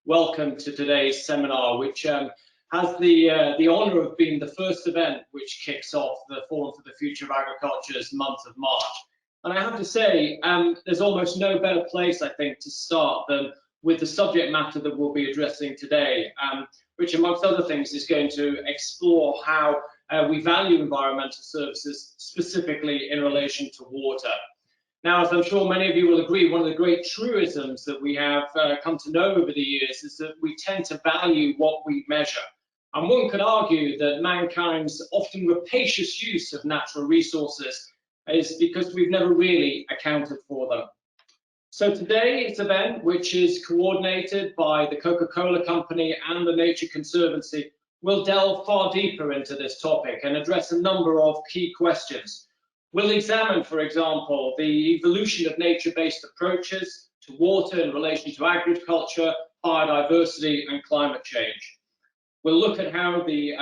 welcome to today's seminar, which has the honour of being the first event which kicks off the Forum for the Future of Agriculture's month of March. And I have to say, there's almost no better place, I think, to start than with the subject matter that we'll be addressing today, which, amongst other things, is going to explore how we value environmental services, specifically in relation to water. Now, as I'm sure many of you will agree, one of the great truisms that we have come to know over the years is that we tend to value what we measure. And one could argue that mankind's often rapacious use of natural resources is because we've never really accounted for them. So today's event, which is coordinated by the Coca-Cola Company and the Nature Conservancy, will delve far deeper into this topic and address a number of key questions. We'll examine, for example, the evolution of nature-based approaches to water in relation to agriculture, biodiversity, and climate change. We'll look at how the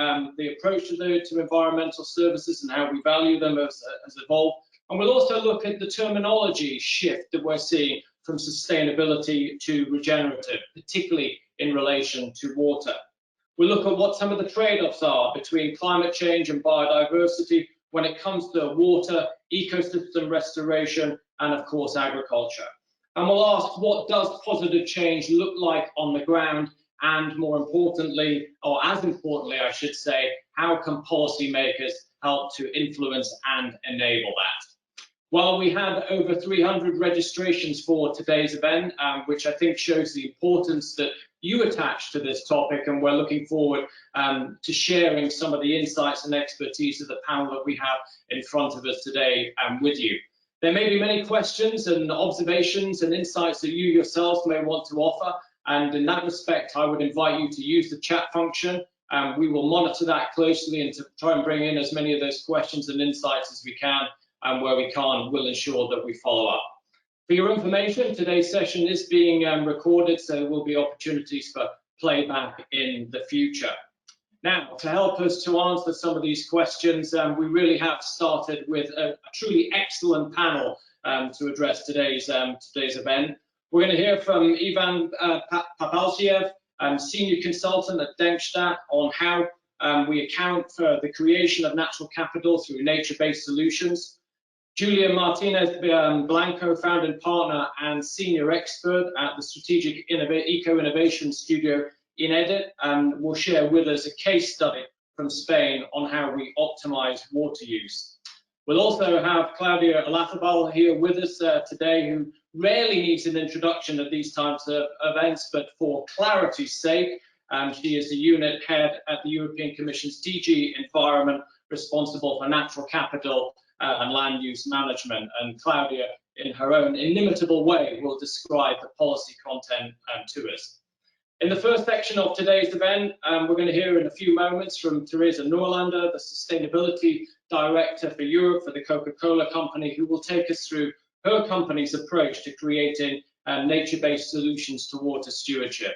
approach to environmental services and how we value them has evolved. And we'll also look at the terminology shift that we're seeing from sustainability to regenerative, particularly in relation to water. We'll look at what some of the trade-offs are between climate change and biodiversity when it comes to water, ecosystem restoration, and of course, agriculture. And we'll ask, what does positive change look like on the ground? And more importantly, or as importantly, I should say, how can policymakers help to influence and enable that? Well, we had over 300 registrations for today's event, which I think shows the importance that you attach to this topic, and we're looking forward to sharing some of the insights and expertise of the panel that we have in front of us today with you. There may be many questions and observations and insights that you yourselves may want to offer, and in that respect, I would invite you to use the chat function. We will monitor that closely and to try and bring in as many of those questions and insights as we can, and where we can't, we'll ensure that we follow up. For your information, today's session is being recorded, so there will be opportunities for playback in the future. Now, to help us to answer some of these questions, we really have started with a truly excellent panel to address today's event. We're going to hear from Ivan Papalsiev, Senior Consultant at Denkstadt, on how we account for the creation of natural capital through nature-based solutions. Julia Martinez Blanco, founding partner and senior expert at the Strategic Eco-Innovation Studio in Edit, will share with us a case study from Spain on how we optimize water use. We'll also have Claudia Olazabal here with us today, who rarely needs an introduction at these types of events, but for clarity's sake, she is the unit head at the European Commission's DG Environment, responsible for natural capital and land use management. And Claudia, in her own inimitable way, will describe the policy content to us. In the first section of today's event, we're going to hear in a few moments from Teresa Norlander, the Sustainability Director for Europe for the Coca-Cola Company, who will take us through her company's approach to creating nature-based solutions to water stewardship.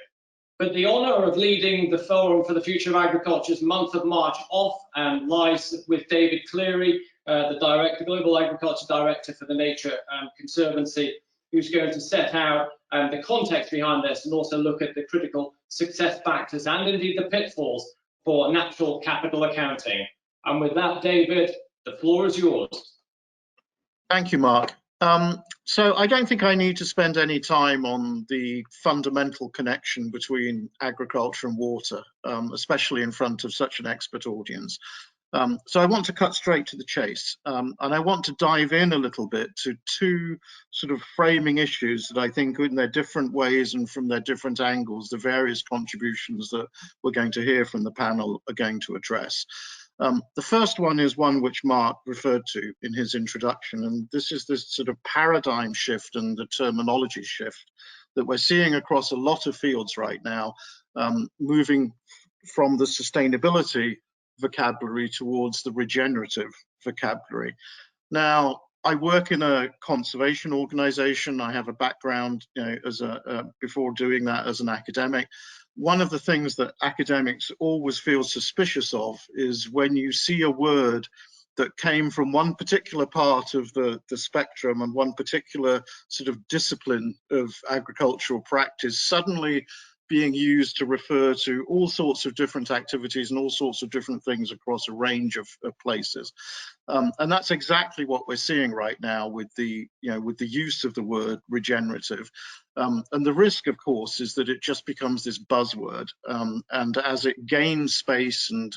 But the honour of leading the Forum for the Future of Agriculture's month of March off lies with David Cleary, the Global Agriculture Director for the Nature Conservancy, who's going to set out the context behind this and also look at the critical success factors and indeed the pitfalls for natural capital accounting. And with that, David, the floor is yours. Thank you, Mark. So I don't think I need to spend any time on the fundamental connection between agriculture and water, especially in front of such an expert audience. So I want to cut straight to the chase, and I want to dive in a little bit to two sort of framing issues that I think in their different ways and from their different angles, the various contributions that we're going to hear from the panel are going to address. The first one is one which Mark referred to in his introduction, and this is this sort of paradigm shift and the terminology shift that we're seeing across a lot of fields right now, moving from the sustainability vocabulary towards the regenerative vocabulary. Now, I work in a conservation organization. I have a background, as before doing that as an academic. One of the things that academics always feel suspicious of is when you see a word that came from one particular part of the spectrum and one particular sort of discipline of agricultural practice suddenly being used to refer to all sorts of different activities and all sorts of different things across a range of places. And that's exactly what we're seeing right now with the use of the word regenerative. And the risk, of course, is that it just becomes this buzzword. And as it gains space and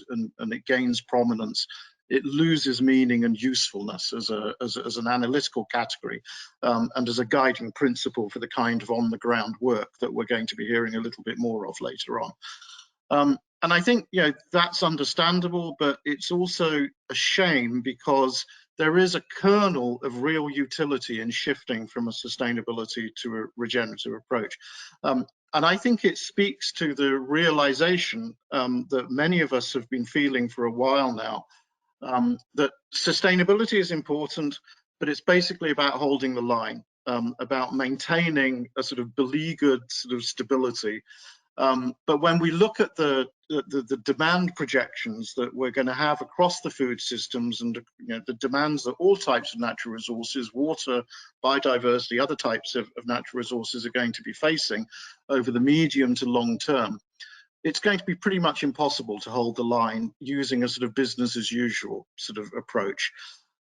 it gains prominence, it loses meaning and usefulness as an analytical category and as a guiding principle for the kind of on-the-ground work that we're going to be hearing a little bit more of later on. And I think that's understandable, but it's also a shame because there is a kernel of real utility in shifting from a sustainability to a regenerative approach. And I think it speaks to the realization that many of us have been feeling for a while now, that sustainability is important, but it's basically about holding the line, about maintaining a sort of beleaguered sort of stability. But when we look at the demand projections that we're going to have across the food systems and the demands that all types of natural resources, water, biodiversity, other types of natural resources are going to be facing over the medium to long term, it's going to be pretty much impossible to hold the line using a sort of business as usual sort of approach.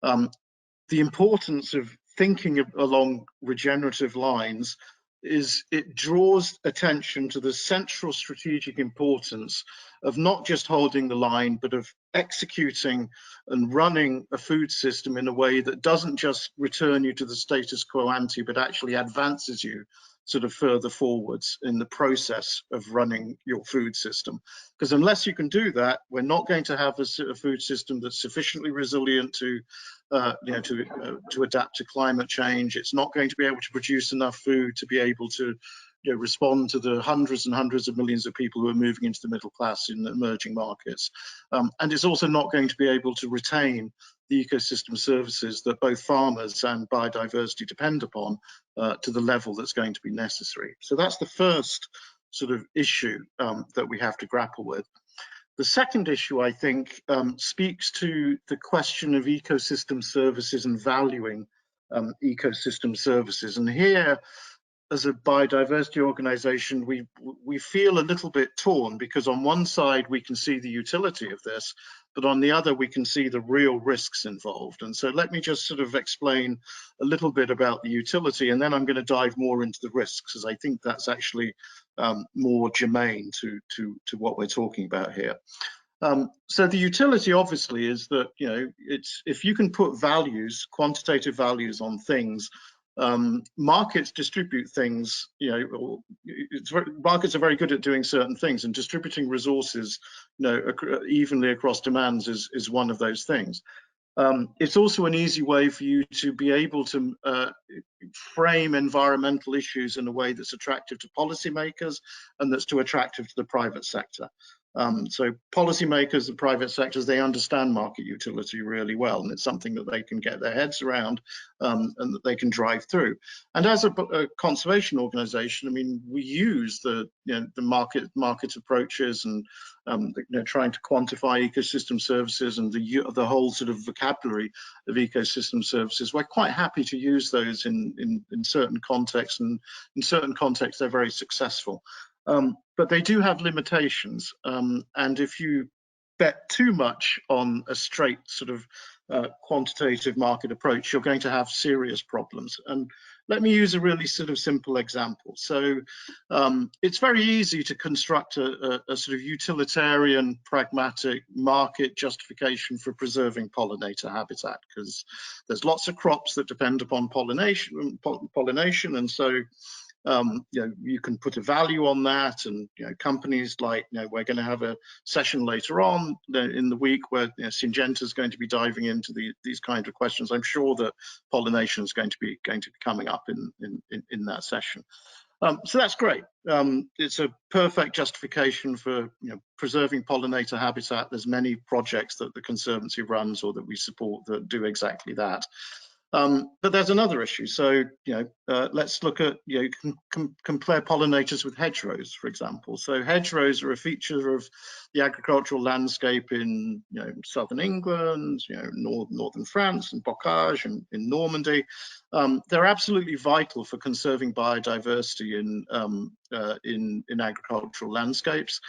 The importance of thinking along regenerative lines is it draws attention to the central strategic importance of not just holding the line, but of executing and running a food system in a way that doesn't just return you to the status quo ante, but actually advances you sort of further forwards in the process of running your food system. Because unless you can do that, we're not going to have a food system that's sufficiently resilient to adapt to climate change. It's not going to be able to produce enough food to be able to respond to the hundreds and hundreds of millions of people who are moving into the middle class in the emerging markets. And it's also not going to be able to retain the ecosystem services that both farmers and biodiversity depend upon to the level that's going to be necessary. So that's the first sort of issue that we have to grapple with. The second issue, I think, speaks to the question of ecosystem services and valuing ecosystem services. And here, as a biodiversity organization, we feel a little bit torn because on one side we can see the utility of this, but on the other we can see the real risks involved. And so let me just sort of explain a little bit about the utility, and then I'm going to dive more into the risks, as I think that's actually more germane to what we're talking about here. So the utility obviously is that it's if you can put values, quantitative values on things, markets distribute things. Markets are very good at doing certain things, and distributing resources evenly across demands is one of those things. It's also an easy way for you to be able to frame environmental issues in a way that's attractive to policymakers and that's too attractive to the private sector. So policymakers, the private sectors, they understand market utility really well, and it's something that they can get their heads around and that they can drive through. And as a conservation organization, I mean, we use the market approaches and trying to quantify ecosystem services and the whole sort of vocabulary of ecosystem services. We're quite happy to use those in certain contexts, and in certain contexts they're very successful. But they do have limitations, and if you bet too much on a straight sort of quantitative market approach, you're going to have serious problems. And let me use a really sort of simple example. So it's very easy to construct a sort of utilitarian, pragmatic market justification for preserving pollinator habitat, because there's lots of crops that depend upon pollination, and so you can put a value on that, and companies like we're going to have a session later on in the week where Syngenta is going to be diving into these kind of questions. I'm sure that pollination is going to be coming up in that session. So that's great. It's a perfect justification for preserving pollinator habitat. There's many projects that the Conservancy runs or that we support that do exactly that. But there's another issue. So, let's look at, you can compare pollinators with hedgerows, for example. So hedgerows are a feature of the agricultural landscape in, southern England, northern France and Bocage and in Normandy. they're absolutely vital for conserving biodiversity in agricultural landscapes.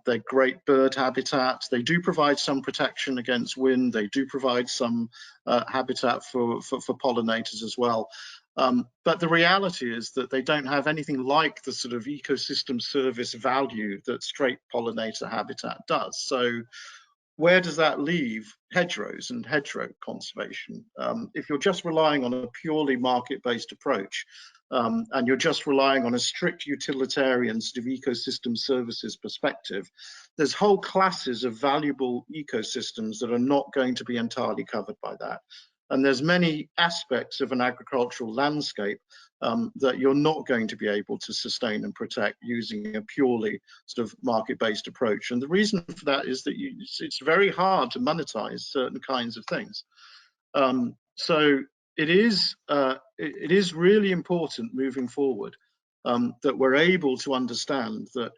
They're great bird habitat. They do provide some protection against wind. They do provide some habitat for pollinators as well. But the reality is that they don't have anything like the sort of ecosystem service value that straight pollinator habitat does. So where does that leave hedgerows and hedgerow conservation? If you're just relying on a purely market-based approach, and you're just relying on a strict utilitarian sort of ecosystem services perspective, there's whole classes of valuable ecosystems that are not going to be entirely covered by that. And there's many aspects of an agricultural landscape that you're not going to be able to sustain and protect using a purely sort of market-based approach. And the reason for that is that it's very hard to monetize certain kinds of things. So it is really important moving forward that we're able to understand that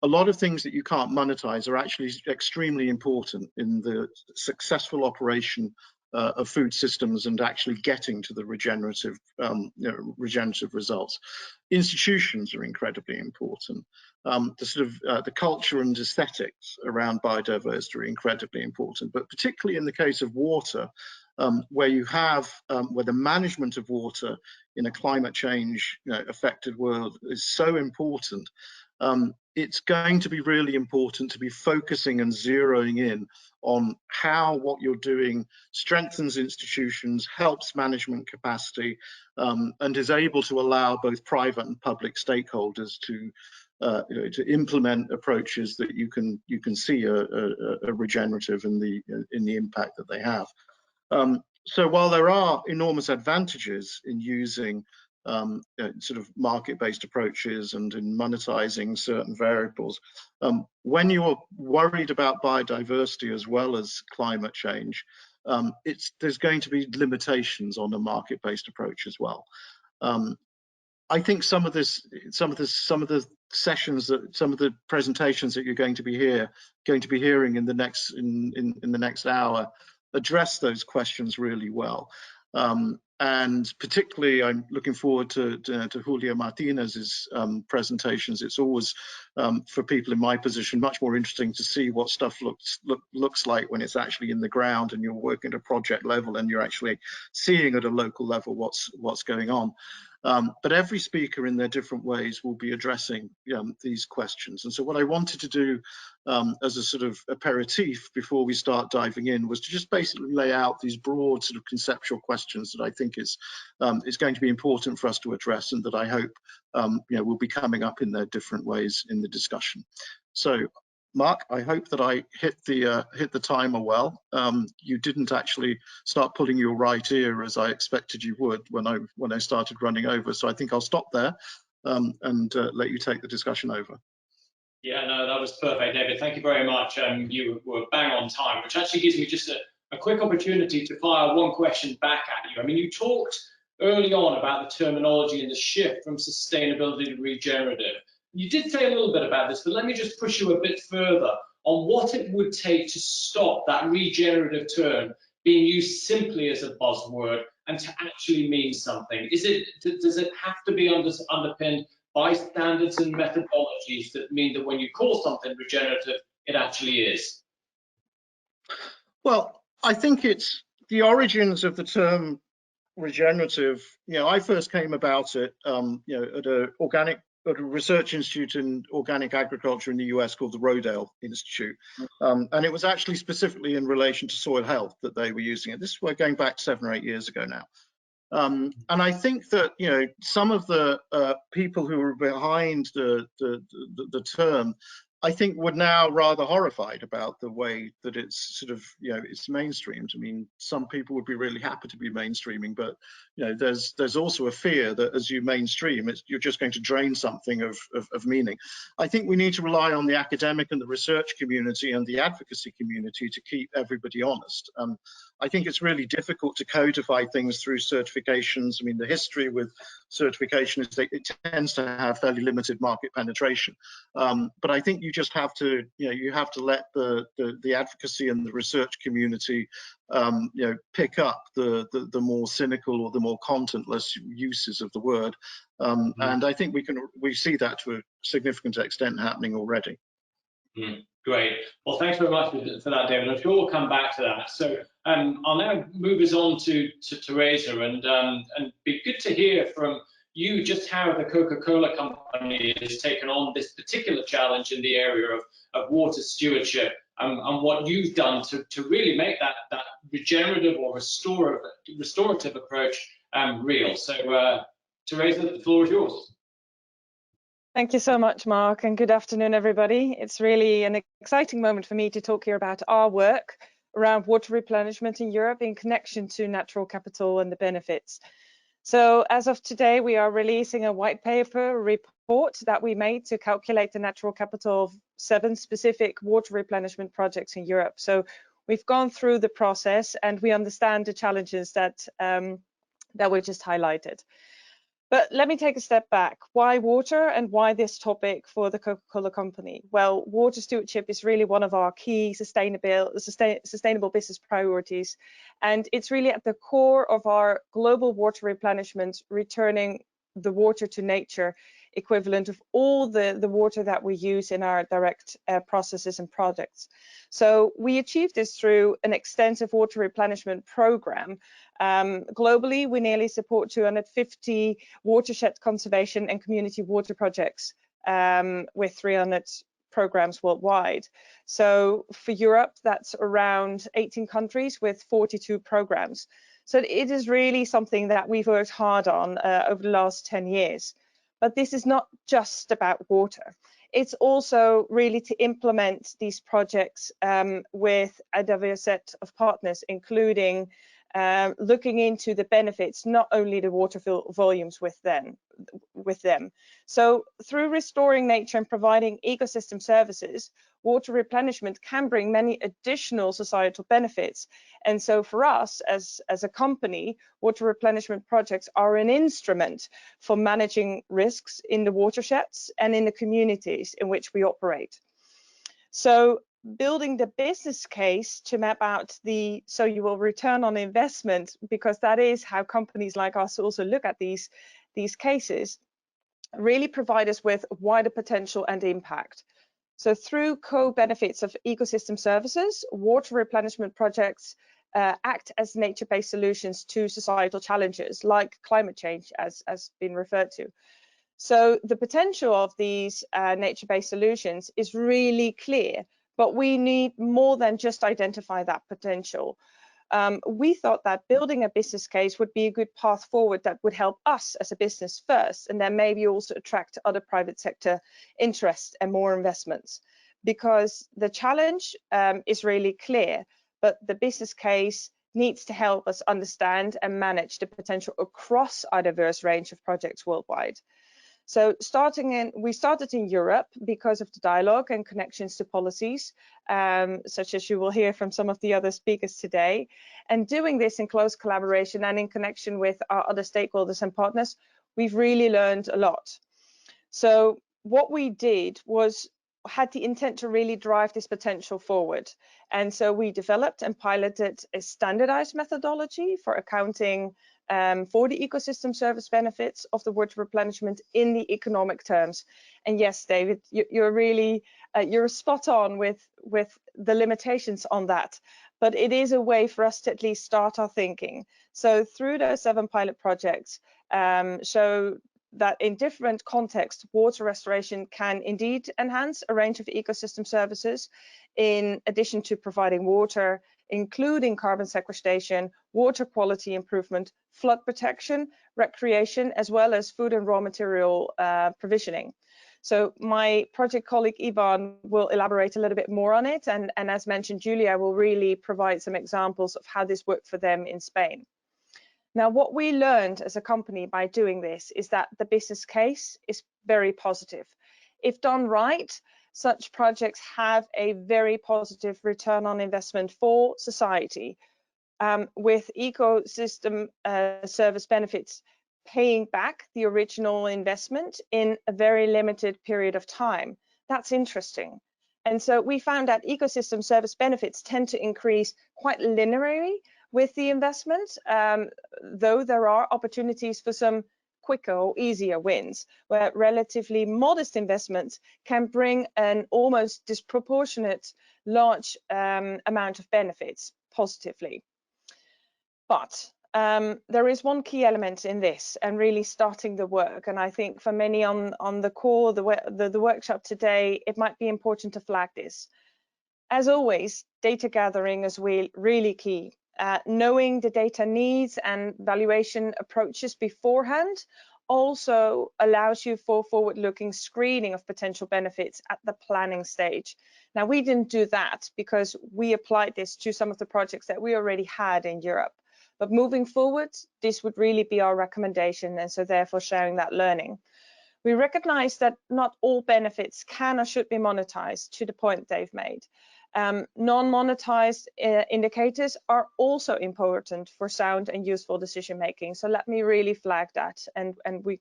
a lot of things that you can't monetize are actually extremely important in the successful operation of food systems and actually getting to the regenerative results. Institutions are incredibly important. The culture and aesthetics around biodiversity are incredibly important, but particularly in the case of water, where you have where the management of water in a climate change affected world is so important. It's going to be really important to be focusing and zeroing in on how what you're doing strengthens institutions, helps management capacity, and is able to allow both private and public stakeholders to implement approaches that you can see a regenerative in the impact that they have. So while there are enormous advantages in using sort of market-based approaches and in monetizing certain variables, when you're worried about biodiversity as well as climate change, there's going to be limitations on a market-based approach as well. I think some of the sessions, some of the presentations that you're going to be hearing in the next hour address those questions really well. And particularly, I'm looking forward to Julio Martinez's presentations. It's always, for people in my position, much more interesting to see what stuff looks like when it's actually in the ground and you're working at a project level and you're actually seeing at a local level what's going on. But every speaker in their different ways will be addressing these questions. And so what I wanted to do as a sort of aperitif before we start diving in was to just basically lay out these broad sort of conceptual questions that I think is going to be important for us to address, and that I hope will be coming up in their different ways in the discussion. So Mark, I hope that I hit the timer well. You didn't actually start pulling your right ear as I expected you would when I started running over. So I think I'll stop there and let you take the discussion over. Yeah, no, that was perfect, David. Thank you very much. You were bang on time, which actually gives me just a quick opportunity to fire one question back at you. I mean, you talked early on about the terminology and the shift from sustainability to regenerative. You did say a little bit about this, but let me just push you a bit further on what it would take to stop that regenerative term being used simply as a buzzword and to actually mean something. Does it have to be underpinned by standards and methodologies that mean that when you call something regenerative, it actually is? Well, I think it's the origins of the term regenerative. I first came about it, at a research institute in organic agriculture in the US called the Rodale Institute. And it was actually specifically in relation to soil health that they were using it. We're going back 7 or 8 years ago now. And I think that, some of the people who were behind the term, I think, were now rather horrified about the way that it's sort of, it's mainstreamed. I mean, some people would be really happy to be mainstreaming, but there's also a fear that as you mainstream, you're just going to drain something of meaning. I think we need to rely on the academic and the research community and the advocacy community to keep everybody honest. I think it's really difficult to codify things through certifications. I mean, the history with certification is that it tends to have fairly limited market penetration. But I think you just have to, you have to let the advocacy and the research community, pick up the more cynical or the more contentless uses of the word. And I think we see that to a significant extent happening already. Great. Well, thanks very much for that, David. I'm sure we'll come back to that. So I'll now move us on to Teresa, and be good to hear from you just how the Coca-Cola company has taken on this particular challenge in the area of water stewardship, and what you've done to really make that regenerative or restorative approach real. So Teresa, the floor is yours. Thank you so much, Mark, and good afternoon, everybody. It's really an exciting moment for me to talk here about our work around water replenishment in Europe in connection to natural capital and the benefits. So as of today, we are releasing a white paper report that we made to calculate the natural capital of 7 specific water replenishment projects in Europe. So we've gone through the process and we understand the challenges that were just highlighted. But let me take a step back. Why water, and why this topic for the Coca-Cola company? Well, water stewardship is really one of our key sustainable business priorities, and it's really at the core of our global water replenishment, returning the water to nature, equivalent of all the water that we use in our direct processes and products. So we achieve this through an extensive water replenishment program. Globally, we nearly support 250 watershed conservation and community water projects with 300 programs worldwide. So for Europe, that's around 18 countries with 42 programs. So it is really something that we've worked hard on over the last 10 years. But this is not just about water. It's also really to implement these projects with a diverse set of partners, including looking into the benefits, not only the water volumes with them. So through restoring nature and providing ecosystem services, water replenishment can bring many additional societal benefits. And so for us as a company, water replenishment projects are an instrument for managing risks in the watersheds and in the communities in which we operate. So building the business case to map out so you will return on investment, because that is how companies like us also look at these cases, really provide us with wider potential and impact. So through co-benefits of ecosystem services, water replenishment projects act as nature-based solutions to societal challenges like climate change, as been referred to. So the potential of these nature-based solutions is really clear, but we need more than just identify that potential. We thought that building a business case would be a good path forward that would help us as a business first, and then maybe also attract other private sector interest and more investments, because the challenge is really clear, but the business case needs to help us understand and manage the potential across our diverse range of projects worldwide. So we started in Europe because of the dialogue and connections to policies, such as you will hear from some of the other speakers today. And doing this in close collaboration and in connection with our other stakeholders and partners, we've really learned a lot. So what we did had the intent to really drive this potential forward. And so we developed and piloted a standardized methodology for accounting for the ecosystem service benefits of the water replenishment in the economic terms. And yes, David, you're spot on with the limitations on that, but it is a way for us to at least start our thinking. So through those 7 pilot projects, show that in different contexts, water restoration can indeed enhance a range of ecosystem services, in addition to providing water, including carbon sequestration, water quality improvement, flood protection, recreation, as well as food and raw material provisioning. So my project colleague Ivan will elaborate a little bit more on it, and as mentioned, Julia will really provide some examples of how this worked for them in Spain. Now, what we learned as a company by doing this is that the business case is very positive. If done right, such projects have a very positive return on investment for society, with ecosystem service benefits paying back the original investment in a very limited period of time. That's interesting. And so we found that ecosystem service benefits tend to increase quite linearly with the investment, though there are opportunities for some quicker or easier wins, where relatively modest investments can bring an almost disproportionate large amount of benefits positively. But there is one key element in this and really starting the work. And I think for many on the call, the workshop today, it might be important to flag this. As always, data gathering is really key. Knowing the data needs and valuation approaches beforehand also allows you for forward-looking screening of potential benefits at the planning stage. Now, we didn't do that because we applied this to some of the projects that we already had in Europe. But moving forward, this would really be our recommendation, and so therefore sharing that learning. We recognize that not all benefits can or should be monetized, to the point Dave made. Non-monetized indicators are also important for sound and useful decision making. So let me really flag that, and we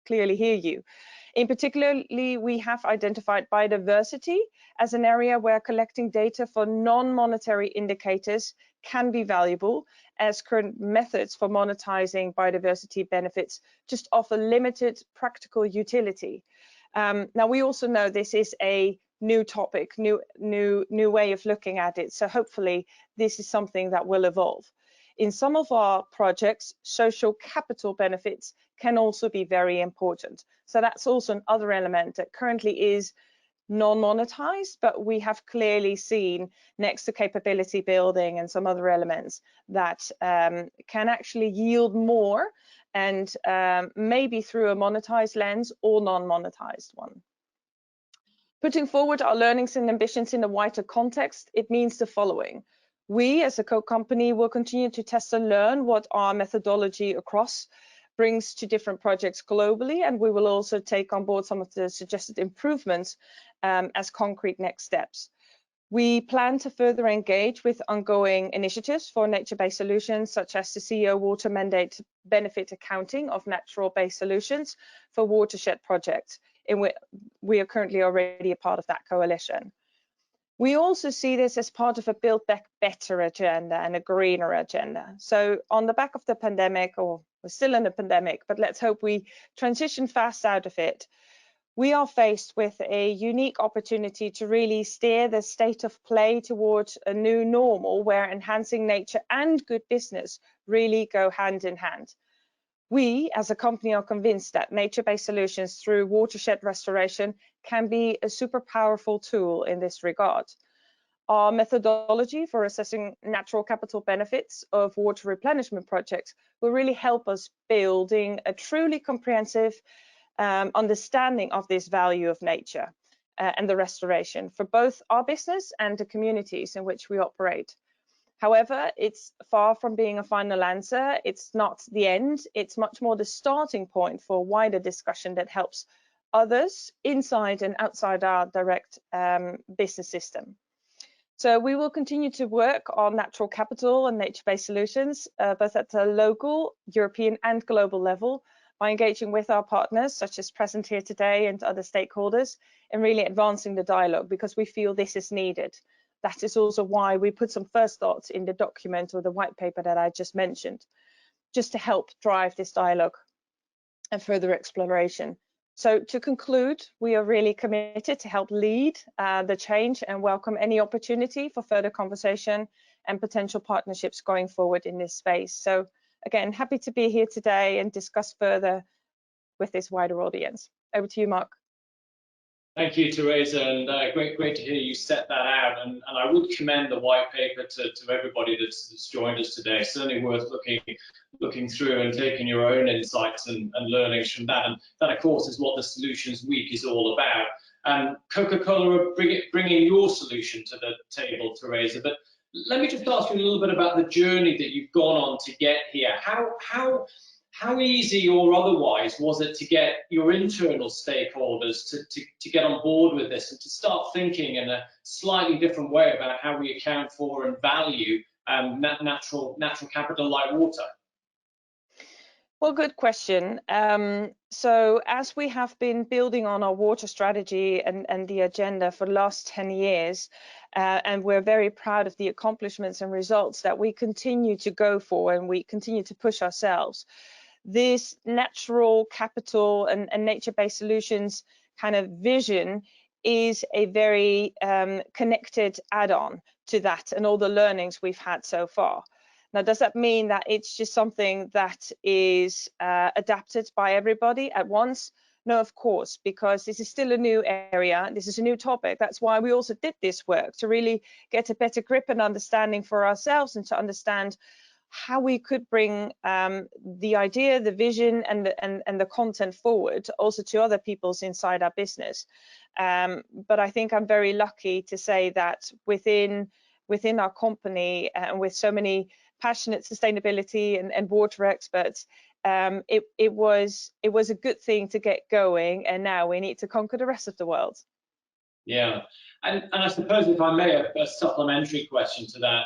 clearly hear you. In particularly, we have identified biodiversity as an area where collecting data for non-monetary indicators can be valuable, as current methods for monetizing biodiversity benefits just offer limited practical utility. Now, we also know this is a new topic, new way of looking at it. So hopefully this is something that will evolve. In some of our projects, social capital benefits can also be very important. So that's also another element that currently is non-monetized, but we have clearly seen next to capability building and some other elements that can actually yield more, and maybe through a monetized lens or non-monetized one. Putting forward our learnings and ambitions in a wider context, it means the following. We as a co-company will continue to test and learn what our methodology across brings to different projects globally, and we will also take on board some of the suggested improvements as concrete next steps. We plan to further engage with ongoing initiatives for nature-based solutions, such as the CEO Water Mandate benefit accounting of natural-based solutions for watershed projects, in which we are currently already a part of that coalition. We also see this as part of a Build Back Better agenda and a greener agenda. So on the back of the pandemic, or we're still in a pandemic, but let's hope we transition fast out of it, we are faced with a unique opportunity to really steer the state of play towards a new normal where enhancing nature and good business really go hand in hand. We, as a company, are convinced that nature-based solutions through watershed restoration can be a super powerful tool in this regard. Our methodology for assessing natural capital benefits of water replenishment projects will really help us building a truly comprehensive understanding of this value of nature and the restoration for both our business and the communities in which we operate. However, it's far from being a final answer. It's not the end. It's much more the starting point for a wider discussion that helps others inside and outside our direct business system. So we will continue to work on natural capital and nature-based solutions, both at the local, European and global level, by engaging with our partners, such as present here today, and other stakeholders, and really advancing the dialogue, because we feel this is needed. That is also why we put some first thoughts in the document or the white paper that I just mentioned, just to help drive this dialogue and further exploration. So to conclude, we are really committed to help lead the change and welcome any opportunity for further conversation and potential partnerships going forward in this space. So again, happy to be here today and discuss further with this wider audience. Over to you, Mark. Thank you, Teresa, and great to hear you set that out. And I would commend the white paper to everybody that's joined us today. Certainly worth looking through and taking your own insights and learnings from that. And that, of course, is what the Solutions Week is all about. Coca-Cola are bringing your solution to the table, Teresa. But let me just ask you a little bit about the journey that you've gone on to get here. How easy or otherwise was it to get your internal stakeholders to get on board with this and to start thinking in a slightly different way about how we account for and value natural capital like water? Well, good question. So as we have been building on our water strategy and the agenda for the last 10 years, and we're very proud of the accomplishments and results that we continue to go for, and we continue to push ourselves. This natural capital and nature-based solutions kind of vision is a very connected add-on to that and all the learnings we've had so far. Now, does that mean that it's just something that is adapted by everybody at once? No, of course, because this is still a new area. This is a new topic. That's why we also did this work, to really get a better grip and understanding for ourselves, and to understand how we could bring the idea, the vision, and the content forward also to other people's inside our business. But I think I'm very lucky to say that within our company, and with so many passionate sustainability and water experts, it was a good thing to get going, and now we need to conquer the rest of the world. Yeah, and I suppose, if I may, a supplementary question to that,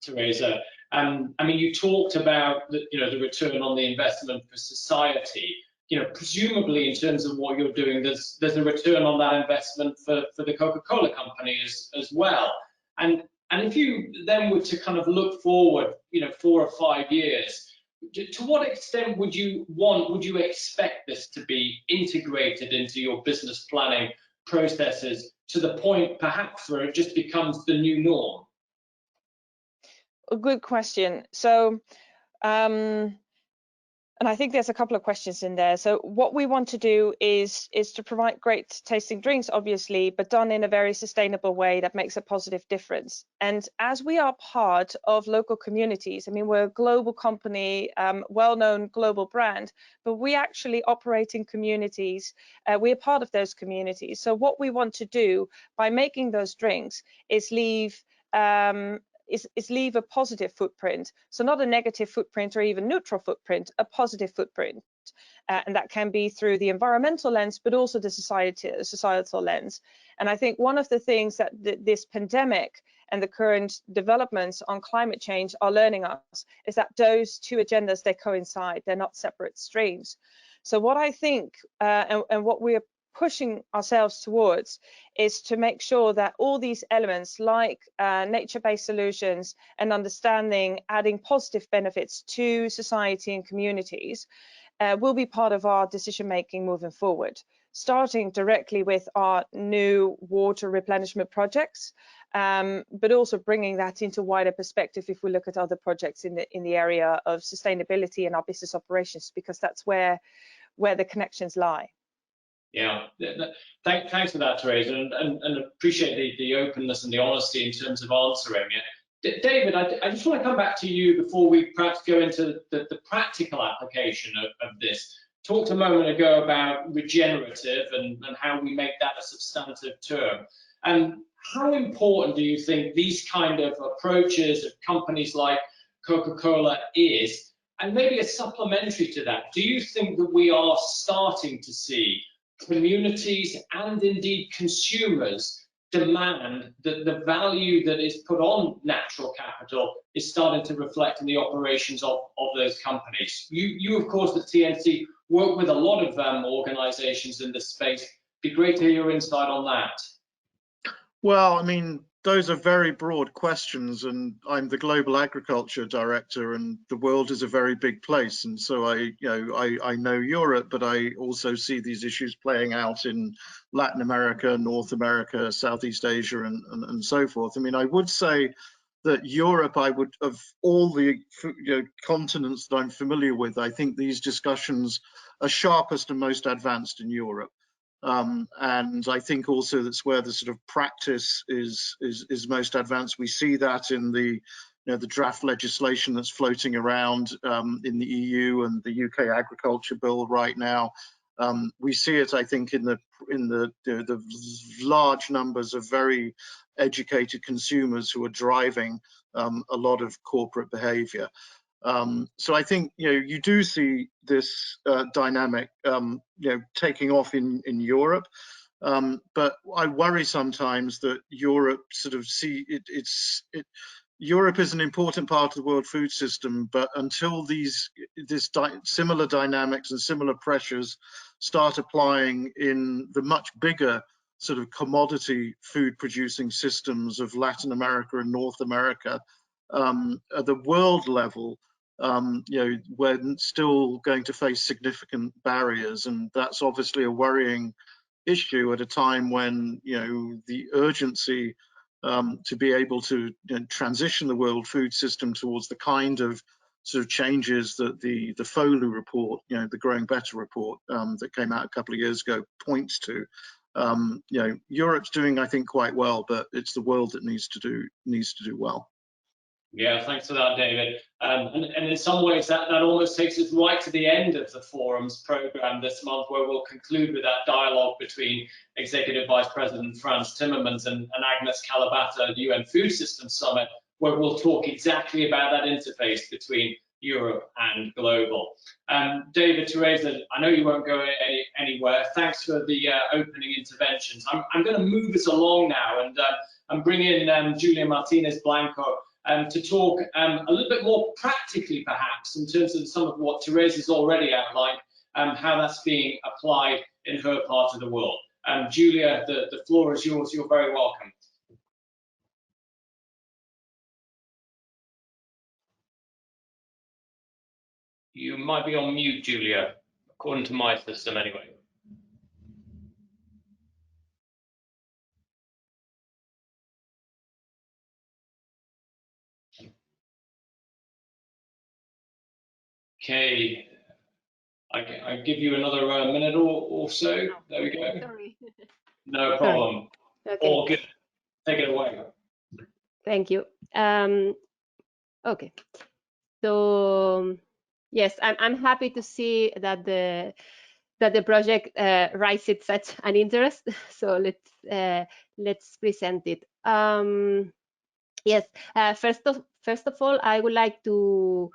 Teresa. I mean, you talked about the return on the investment for society. Presumably in terms of what you're doing, there's a return on that investment for the Coca-Cola company as well. And if you then were to kind of look forward, 4 or 5 years, to what extent would you expect this to be integrated into your business planning processes, to the point perhaps where it just becomes the new norm? A good question. So and I think there's a couple of questions in there. So what we want to do is to provide great tasting drinks, obviously, but done in a very sustainable way that makes a positive difference. And as we are part of local communities, I mean, we're a global company, well-known global brand, but we actually operate in communities. We're part of those communities. So what we want to do by making those drinks is leave a positive footprint. So not a negative footprint or even neutral footprint, a positive footprint. And that can be through the environmental lens, but also the societal lens. And I think one of the things that this pandemic and the current developments on climate change are learning us is that those two agendas, they coincide, they're not separate streams. So what I think and what we're pushing ourselves towards is to make sure that all these elements, like nature-based solutions and understanding, adding positive benefits to society and communities, will be part of our decision making moving forward, starting directly with our new water replenishment projects, but also bringing that into wider perspective if we look at other projects in the area of sustainability and our business operations, because that's where the connections lie. Yeah, thanks for that, Teresa, and appreciate the openness and the honesty in terms of answering it. David, I just want to come back to you before we perhaps go into the practical application of this. Talked a moment ago about regenerative and how we make that a substantive term. And how important do you think these kind of approaches of companies like Coca-Cola is? And maybe a supplementary to that, do you think that we are starting to see communities and indeed consumers demand that the value that is put on natural capital is starting to reflect in the operations of those companies? You of course, at TNC, work with a lot of organizations in this space. Be great to hear your insight on that. Well, I mean, those are very broad questions, and I'm the Global Agriculture Director, and the world is a very big place. And so I know Europe, but I also see these issues playing out in Latin America, North America, Southeast Asia, and so forth. I mean, I would say that Europe, of all the continents that I'm familiar with, I think these discussions are sharpest and most advanced in Europe. And I think also that's where the sort of practice is most advanced. We see that in the draft legislation that's floating around in the EU and the UK agriculture bill right now. We see it, I think, in the large numbers of very educated consumers who are driving a lot of corporate behavior. So I think you do see this dynamic taking off in Europe, but I worry sometimes that Europe sort of Europe is an important part of the world food system, but until similar dynamics and similar pressures start applying in the much bigger sort of commodity food producing systems of Latin America and North America, at the world level, we're still going to face significant barriers, and that's obviously a worrying issue at a time when the urgency to be able to transition the world food system towards the kind of sort of changes that the FOLU report, the Growing Better report that came out a couple of years ago points to. Europe's doing, I think, quite well, but it's the world that needs to do well. Yeah, thanks for that, David. And in some ways, that almost takes us right to the end of the forum's program this month, where we'll conclude with that dialogue between Executive Vice President Frans Timmermans and Agnes Kalibata at the UN Food Systems Summit, where we'll talk exactly about that interface between Europe and global. David, Teresa, I know you won't go anywhere. Thanks for the opening interventions. I'm going to move us along now, and I'm bringing in Julia Martinez Blanco to talk a little bit more practically, perhaps, in terms of some of what Teresa's already outlined, how that's being applied in her part of the world. Julia, the floor is yours. You're very welcome. You might be on mute, Julia, according to my system anyway. Okay, I give you another minute or so. There we go. Sorry. No problem. Okay. All good. Take it away. Thank you. Okay. So yes, I'm happy to see that the project rises such an interest. So let's present it. Yes. First of all, I would like to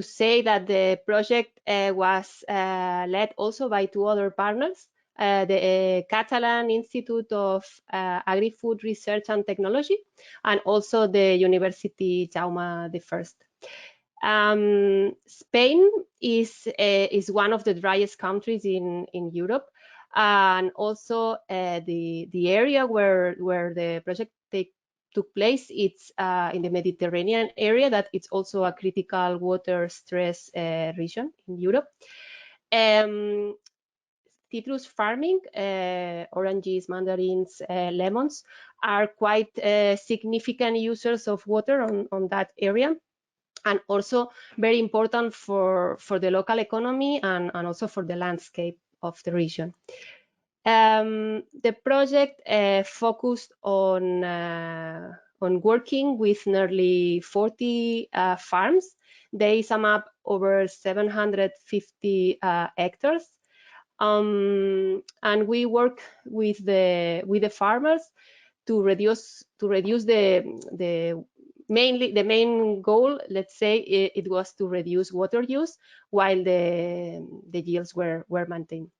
say that the project was led also by two other partners, the Catalan Institute of Agri-Food Research and Technology, and also the University Jaume I. Spain is one of the driest countries in Europe, and also the area where the project took place, it's in the Mediterranean area, that it's also a critical water stress region in Europe. Citrus farming, oranges, mandarins, lemons, are quite significant users of water on that area, and also very important for the local economy and also for the landscape of the region. The project focused on working with nearly 40 farms. They sum up over 750 hectares, and we work with the farmers to reduce the main goal. Let's say it was to reduce water use while the yields were maintained.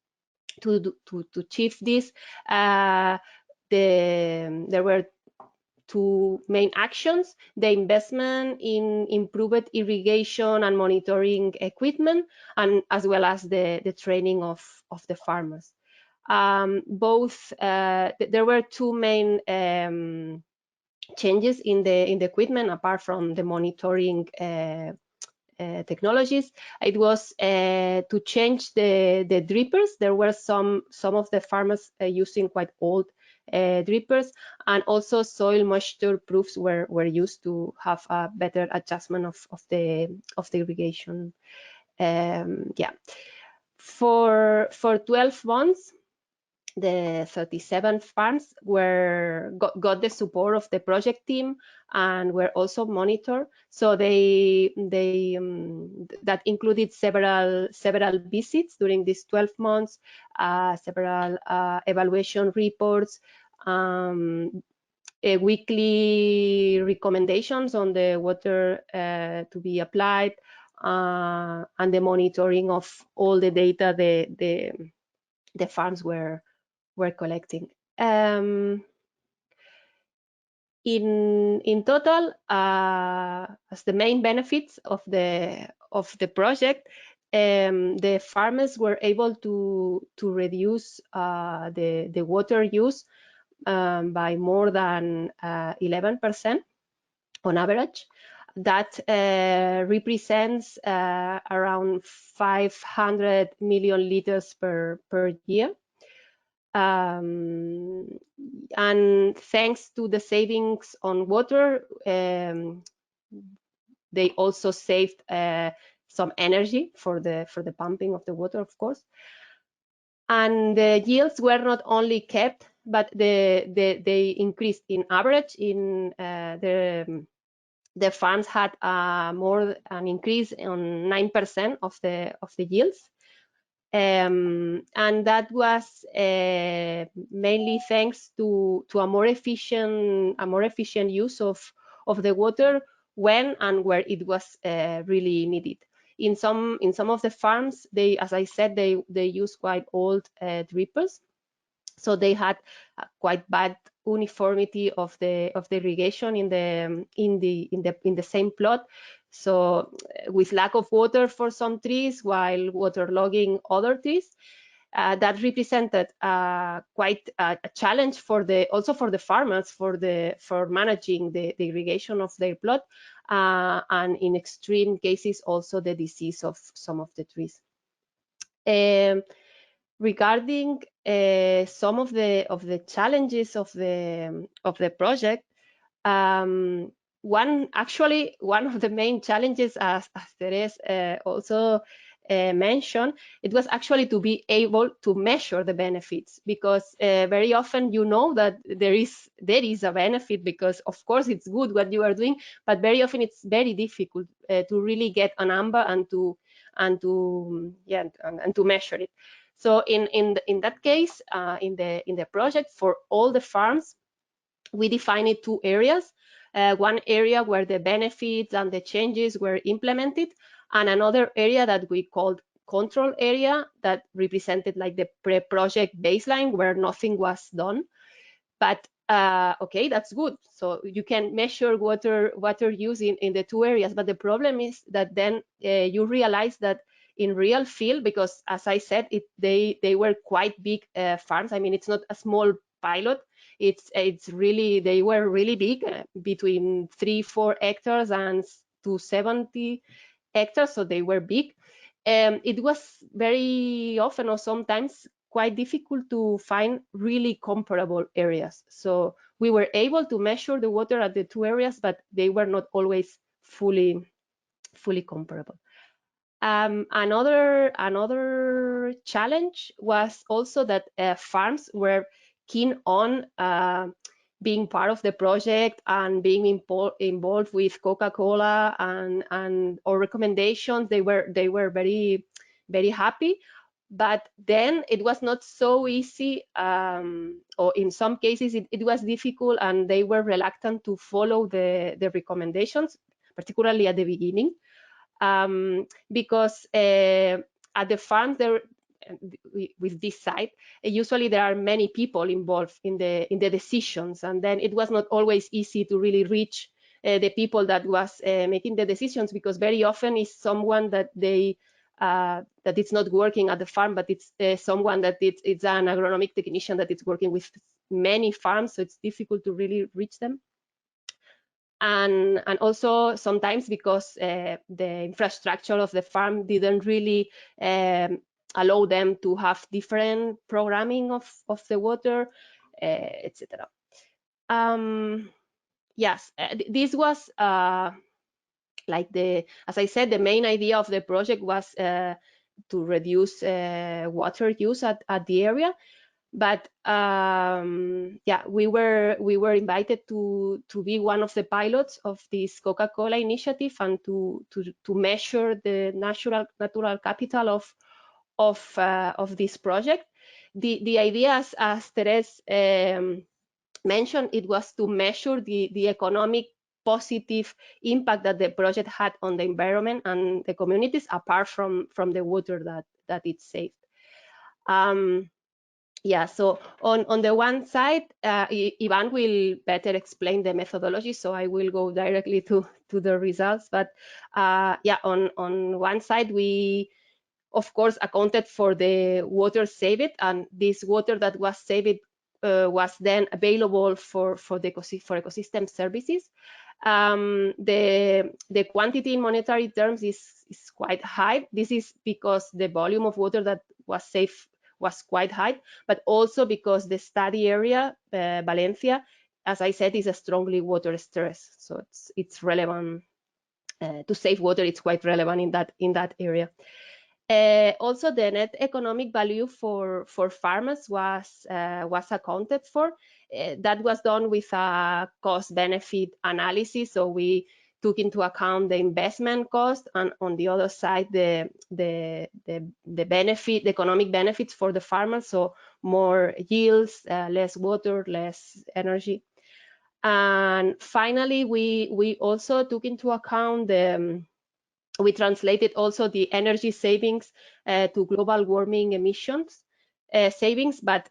To achieve this, there were two main actions: the investment in improved irrigation and monitoring equipment, and as well as the training of the farmers. There were two main changes in the equipment, apart from the monitoring technologies. It was to change the drippers. There were some of the farmers using quite old drippers, and also soil moisture proofs were used to have a better adjustment of the irrigation. Yeah, for 12 months, the 37 farms got the support of the project team and were also monitored. So that included several visits during these 12 months, several evaluation reports, weekly recommendations on the water to be applied, and the monitoring of all the data the farms were collecting. In total, as the main benefits of the project, the farmers were able to reduce the water use by more than 11% on average. That represents around 500 million liters per year. And thanks to the savings on water, they also saved some energy for the pumping of the water, of course. And the yields were not only kept, but they increased in average. In the farms had an increase on 9% of the yields. And that was mainly thanks to a more efficient use of the water when and where it was really needed. In some of the farms, as I said, they use quite old drippers, so they had quite bad uniformity of the irrigation in the same plot. So with lack of water for some trees while waterlogging other trees, that represented quite a challenge also for the farmers for managing the irrigation of their plot, and in extreme cases also the disease of some of the trees. Regarding some of the challenges of the project, one of the main challenges, as Therese also mentioned, it was actually to be able to measure the benefits, because very often you know that there is a benefit, because of course it's good what you are doing, but very often it's very difficult to really get a number and to measure it. So in that case, in the project, for all the farms, we defined 2 areas. One area where the benefits and the changes were implemented, and another area that we called control area, that represented like the pre-project baseline where nothing was done. But okay, that's good. So you can measure water use in the 2 areas. But the problem is that then you realize that in real field, because as I said, they were quite big farms. I mean, it's not a small pilot. It's really, they were really big, between 3-4 hectares and to 70 hectares. So they were big. It was very often, or sometimes, quite difficult to find really comparable areas. So we were able to measure the water at the 2 areas, but they were not always fully comparable. Another challenge was also that farms were keen on being part of the project and being involved with Coca-Cola and or recommendations. They were very, very happy. But then it was not so easy, or in some cases it was difficult, and they were reluctant to follow the recommendations, particularly at the beginning, because at the farm there, with this site, usually there are many people involved in the decisions, and then it was not always easy to really reach the people that was making the decisions, because very often it's someone that that it's not working at the farm, but it's someone that it's an agronomic technician that is working with many farms, so it's difficult to really reach them. And also sometimes because the infrastructure of the farm didn't really allow them to have different programming of the water, etc. Yes, this was like as I said, the main idea of the project was to reduce water use at the area. But yeah, we were invited to be one of the pilots of this Coca-Cola initiative, and to measure the natural capital of this project. The idea, as Therese mentioned, it was to measure the economic positive impact that the project had on the environment and the communities, apart from the water that it saved. Yeah, so on the one side, Ivan will better explain the methodology, so I will go directly to the results. But yeah, on one side, we of course accounted for the water saved, and this water that was saved was then available for ecosystem services. The quantity in monetary terms is quite high. This is because the volume of water that was saved was quite high, but also because the study area, Valencia, as I said, is a strongly water stressed, so it's relevant to save water. It's quite relevant in that area. Also, the net economic value for farmers was accounted for. That was done with a cost-benefit analysis. So we took into account the investment cost, and on the other side, the benefit, the economic benefits for the farmers. So more yields, less water, less energy. And finally, we also took into account we translated also the energy savings to global warming emissions savings, but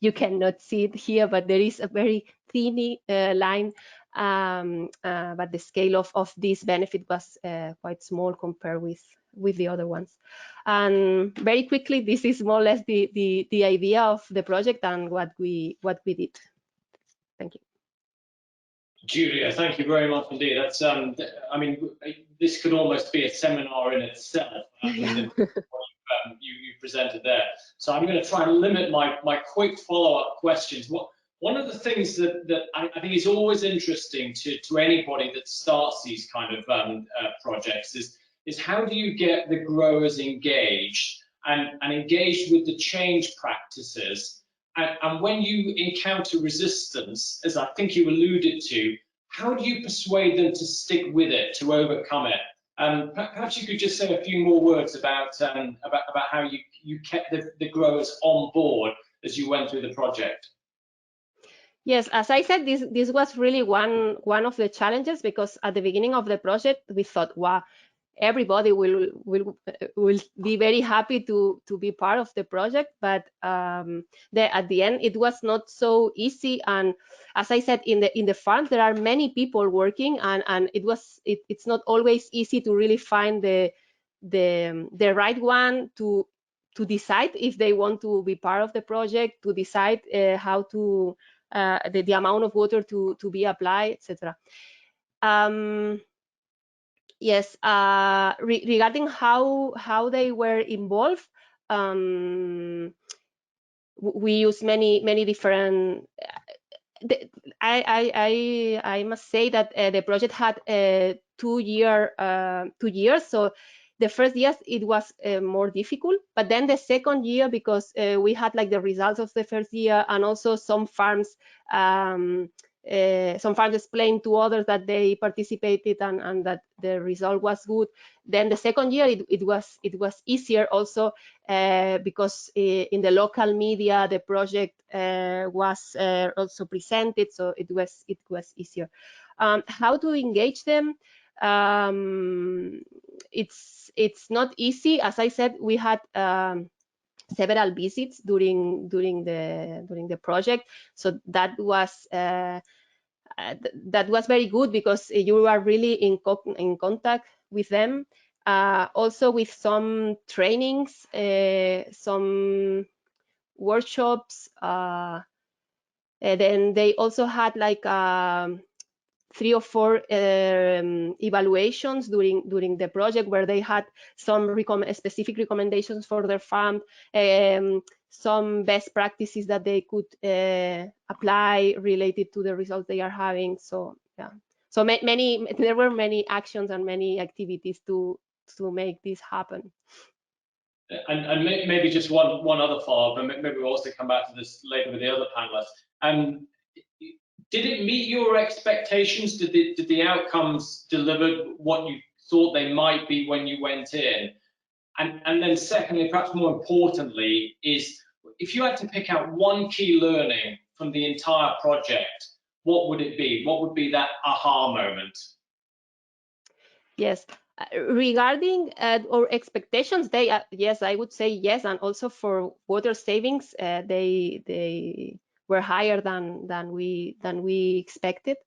you cannot see it here, but there is a very thin line, but the scale of this benefit was quite small compared with the other ones. And very quickly, this is more or less the idea of the project and what we did. Thank you. Julia, thank you very much indeed. That's, I mean, this could almost be a seminar in itself. Yeah. You presented there. So I'm going to try and limit my quick follow-up questions. One of the things that I think is always interesting to anybody that starts these kind of projects is how do you get the growers engaged and engaged with the change practices? And when you encounter resistance, as I think you alluded to, how do you persuade them to stick with it, to overcome it? Perhaps you could just say a few more words about how you kept the growers on board as you went through the project. Yes, as I said, this was really one of the challenges, because at the beginning of the project we thought, wow, everybody will be very happy to be part of the project, but at the end it was not so easy. And as I said, in the farms there are many people working, and it's not always easy to really find the right one to decide if they want to be part of the project, to decide how to the amount of water to be applied, etc. Yes, regarding how they were involved, we use many different. I must say that the project had 2 years. So the first years it was more difficult, but then the second year, because we had like the results of the first year, and also some farms explained to others that they participated and that the result was good. Then the second year it was easier also, because in the local media the project was also presented, so it was easier. How to engage them? It's not easy. As I said, we had several visits during the project, so that was very good, because you are really in contact with them. Also with some trainings, some workshops. Then they also had like 3 or 4 evaluations during the project, where they had some specific recommendations for their farm, some best practices that they could apply related to the results they are having. So yeah, so there were many actions and many activities to make this happen. And maybe just one other follow-up, and maybe we'll also come back to this later with the other panelists. Did it meet your expectations? Did the outcomes deliver what you thought they might be when you went in? And then secondly, perhaps more importantly, is if you had to pick out one key learning from the entire project, what would it be? What would be that aha moment? Yes, Regarding our expectations, yes, I would say yes, and also for water savings, they were higher than we expected.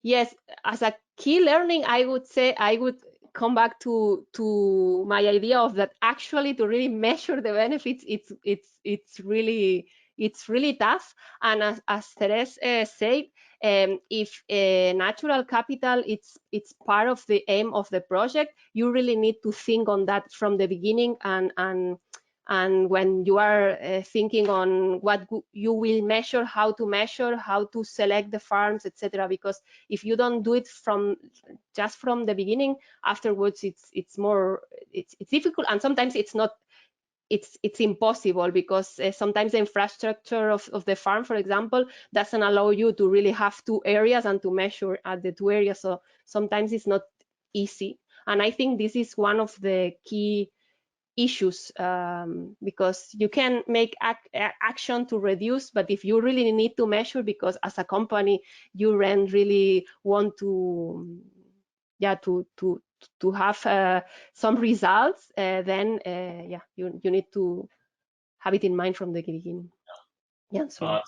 Yes, as a key learning, I would say I would come back to my idea of that actually to really measure the benefits, it's really tough. And as Therese said, if natural capital it's part of the aim of the project, you really need to think on that from the beginning, and when you are thinking on what you will measure, how to select the farms, etc. Because if you don't do it just from the beginning, afterwards it's difficult, and sometimes it's not. It's impossible, because sometimes the infrastructure of the farm, for example, doesn't allow you to really have 2 areas and to measure at the 2 areas. So sometimes it's not easy. And I think this is one of the key issues, because you can make action to reduce, but if you really need to measure, because as a company you really want to have some results, then you need to have it in mind from the beginning. Yeah, sorry.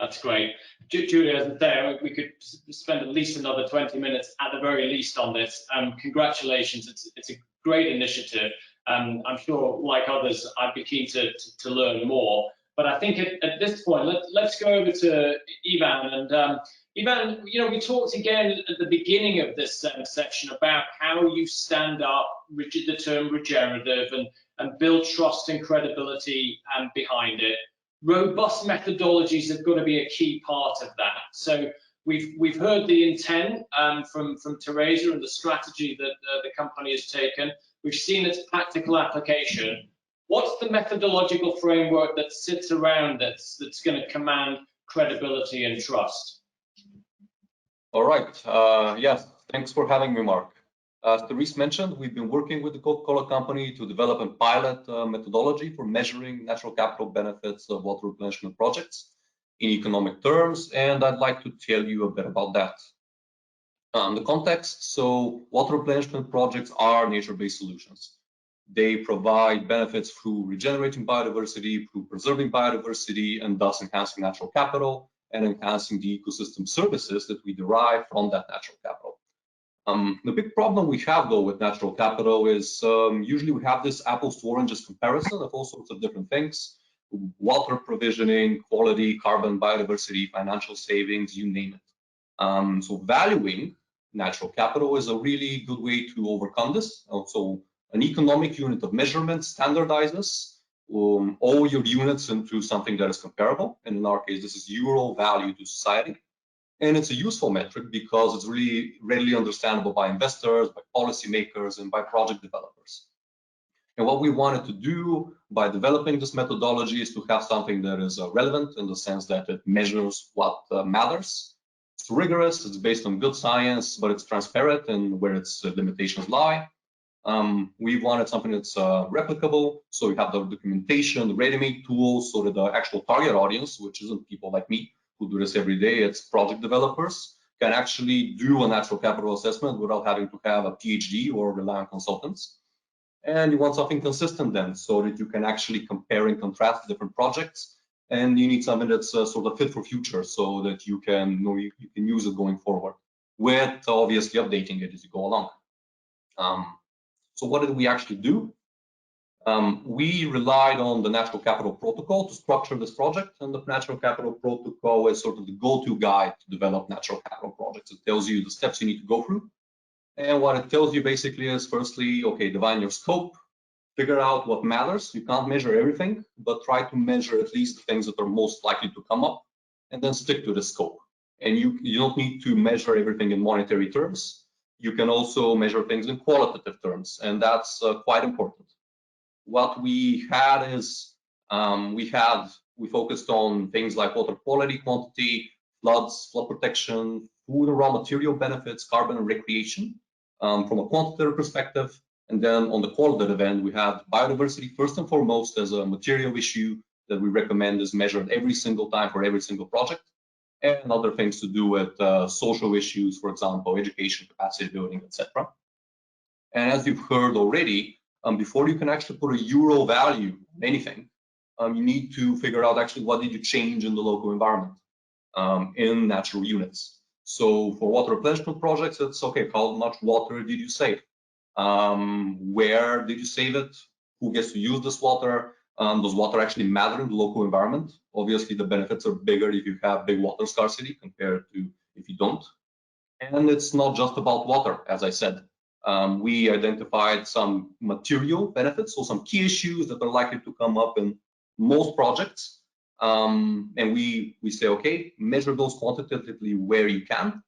That's great. Julia, as I say, we could spend at least another 20 minutes at the very least on this. Congratulations, it's a great initiative. I'm sure, like others, I'd be keen to learn more. But I think at this point, let's go over to Ivan. And Ivan, we talked again at the beginning of this section about how you stand up the term regenerative and build trust and credibility behind it. Robust methodologies have got to be a key part of that. So we've heard the intent from Teresa and the strategy that the company has taken. We've seen its practical application. What's the methodological framework that sits around that's going to command credibility and trust? All right. Yes, thanks for having me, Mark. As Therese mentioned, we've been working with the Coca-Cola Company to develop a pilot methodology for measuring natural capital benefits of water replenishment projects in economic terms, and I'd like to tell you a bit about that. The context: so water replenishment projects are nature-based solutions. They provide benefits through regenerating biodiversity, through preserving biodiversity, and thus enhancing natural capital and enhancing the ecosystem services that we derive from that natural capital. The big problem we have, though, with natural capital is usually we have this apples to oranges comparison of all sorts of different things: water provisioning, quality, carbon, biodiversity, financial savings, you name it. So valuing natural capital is a really good way to overcome this. Also, an economic unit of measurement standardizes all your units into something that is comparable. And in our case, this is euro value to society. And it's a useful metric because it's really readily understandable by investors, by policymakers, and by project developers. And what we wanted to do by developing this methodology is to have something that is relevant in the sense that it measures what matters. It's rigorous, it's based on good science, but it's transparent and where its limitations lie. We wanted something that's replicable, so we have the documentation, the ready-made tools, so that the actual target audience, which isn't people like me who do this every day, it's project developers, can actually do a natural capital assessment without having to have a PhD or rely on consultants. And you want something consistent then, so that you can actually compare and contrast different projects. And you need something that's sort of fit for future, so that you can use it going forward, with obviously updating it as you go along. So what did we actually do? We relied on the Natural Capital Protocol to structure this project, and the Natural Capital Protocol is sort of the go-to guide to develop natural capital projects. It tells you the steps you need to go through. And what it tells you basically is, firstly, okay, define your scope, figure out what matters. You can't measure everything, but try to measure at least the things that are most likely to come up, and then stick to the scope. And you don't need to measure everything in monetary terms. You can also measure things in qualitative terms, and that's quite important. What we had is we focused on things like water quality, quantity, floods, flood protection, food and raw material benefits, carbon and recreation from a quantitative perspective. And then on the qualitative end, we have biodiversity first and foremost as a material issue that we recommend is measured every single time for every single project. and other things to do with social issues, for example, education, capacity building, etc. And as you've heard already, before you can actually put a euro value on anything, you need to figure out actually what did you change in the local environment in natural units. So for water replenishment projects, it's okay, how much water did you save? Where did you save it? Who gets to use this water? Does water actually matter in the local environment? Obviously, the benefits are bigger if you have big water scarcity compared to if you don't. And it's not just about water, as I said. We identified some material benefits, so some key issues that are likely to come up in most projects. And we say, okay, measure those quantitatively where you can.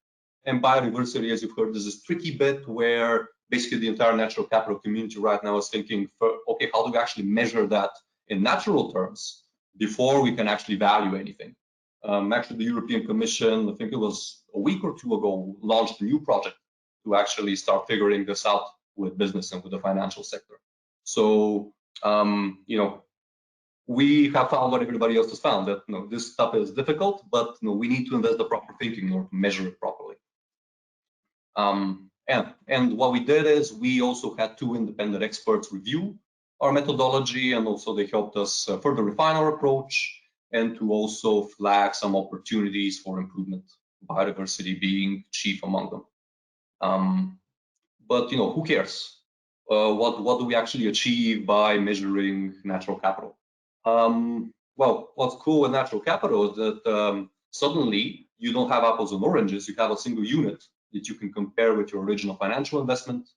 And biodiversity, as you've heard, is this tricky bit where basically the entire natural capital community right now is thinking, okay, how do we actually measure that in natural terms before we can actually value anything? Actually, the European Commission, I think it was a week or two ago, launched a new project to actually start figuring this out with business and with the financial sector. So, you know, we have found what everybody else has found, that this stuff is difficult, but we need to invest the proper thinking in order to measure it properly. And what we did is we also had 2 independent experts review our methodology, and also they helped us further refine our approach and to also flag some opportunities for improvement, biodiversity being chief among them. But who cares? What do we actually achieve by measuring natural capital? Well, what's cool with natural capital is that suddenly you don't have apples and oranges, you have a single unit that you can compare with your original financial investment,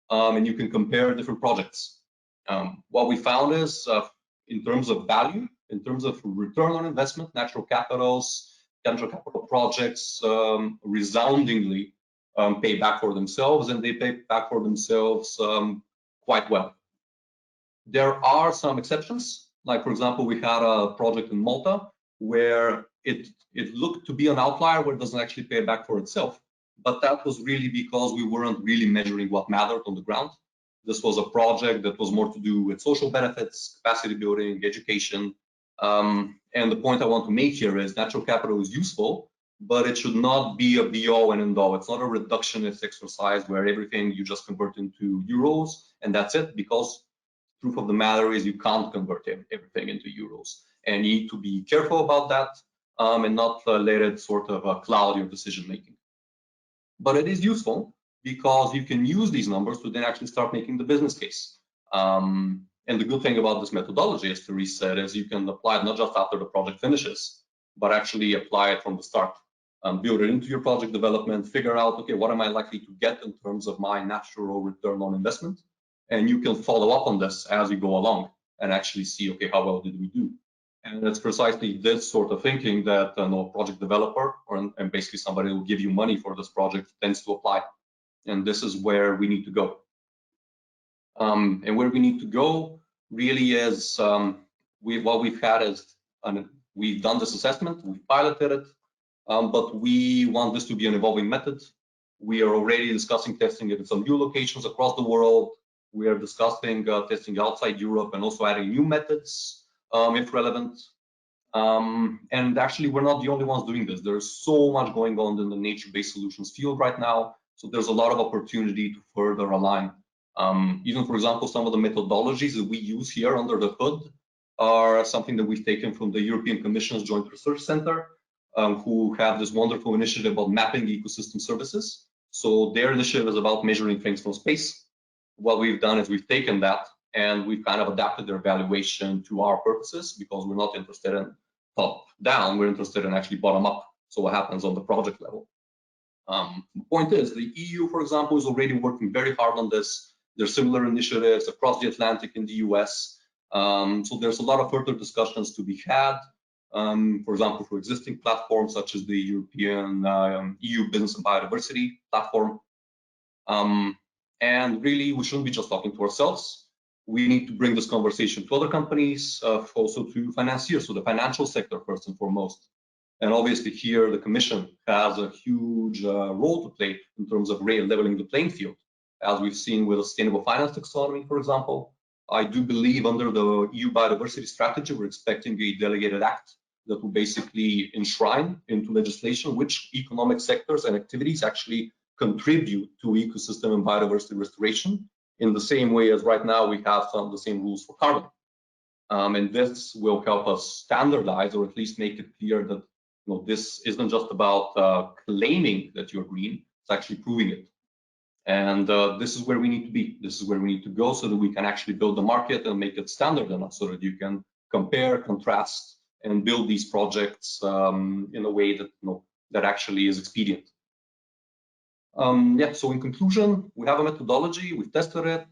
and you can compare different projects. What we found is, in terms of value, in terms of return on investment, natural capital projects resoundingly pay back for themselves, and they pay back for themselves quite well. There are some exceptions, like for example, we had a project in Malta where it looked to be an outlier where it doesn't actually pay back for itself. But that was really because we weren't really measuring what mattered on the ground. This was a project that was more to do with social benefits, capacity building, education. And the point I want to make here is natural capital is useful, but it should not be a be-all and end-all. It's not a reductionist exercise where everything you just convert into euros and that's it, because truth of the matter is you can't convert everything into euros. And you need to be careful about that and not let it sort of cloud your decision-making. But it is useful because you can use these numbers to then actually start making the business case. And the good thing about this methodology, as Therese said, is you can apply it not just after the project finishes, but actually apply it from the start. Build it into your project development, figure out, okay, what am I likely to get in terms of my natural return on investment? And you can follow up on this as you go along and actually see, okay, how well did we do? And it's precisely this sort of thinking that a project developer and basically somebody who will give you money for this project tends to apply. And this is where we need to go. And where we need to go really is what we've had is we've done this assessment, we've piloted it, but we want this to be an evolving method. We are already discussing testing it in some new locations across the world. We are discussing testing outside Europe and also adding new methods if relevant. And actually, we're not the only ones doing this. There's so much going on in the nature-based solutions field right now. So there's a lot of opportunity to further align. Even, for example, some of the methodologies that we use here under the hood are something that we've taken from the European Commission's Joint Research Center, who have this wonderful initiative about mapping ecosystem services. So their initiative is about measuring things from space. What we've done is we've taken that and we've kind of adapted their evaluation to our purposes because we're not interested in top down, we're interested in actually bottom up. So what happens on the project level? The point is the EU, for example, is already working very hard on this. There's similar initiatives across the Atlantic in the US. So there's a lot of further discussions to be had. For example, for existing platforms such as the European EU Business and Biodiversity platform. And really, we shouldn't be just talking to ourselves. We need to bring this conversation to other companies, also to financiers, so the financial sector first and foremost. And obviously here, the Commission has a huge role to play in terms of leveling the playing field. As we've seen with a sustainable finance taxonomy, for example, I do believe under the EU biodiversity strategy, we're expecting a delegated act that will basically enshrine into legislation which economic sectors and activities actually contribute to ecosystem and biodiversity restoration, in the same way as right now we have some of the same rules for carbon. And this will help us standardize, or at least make it clear that this isn't just about claiming that you're green, it's actually proving it. And this is where we need to be. This is where we need to go so that we can actually build the market and make it standard enough so that you can compare, contrast, and build these projects in a way that that actually is expedient. Yeah, so in conclusion, we have a methodology, we've tested it,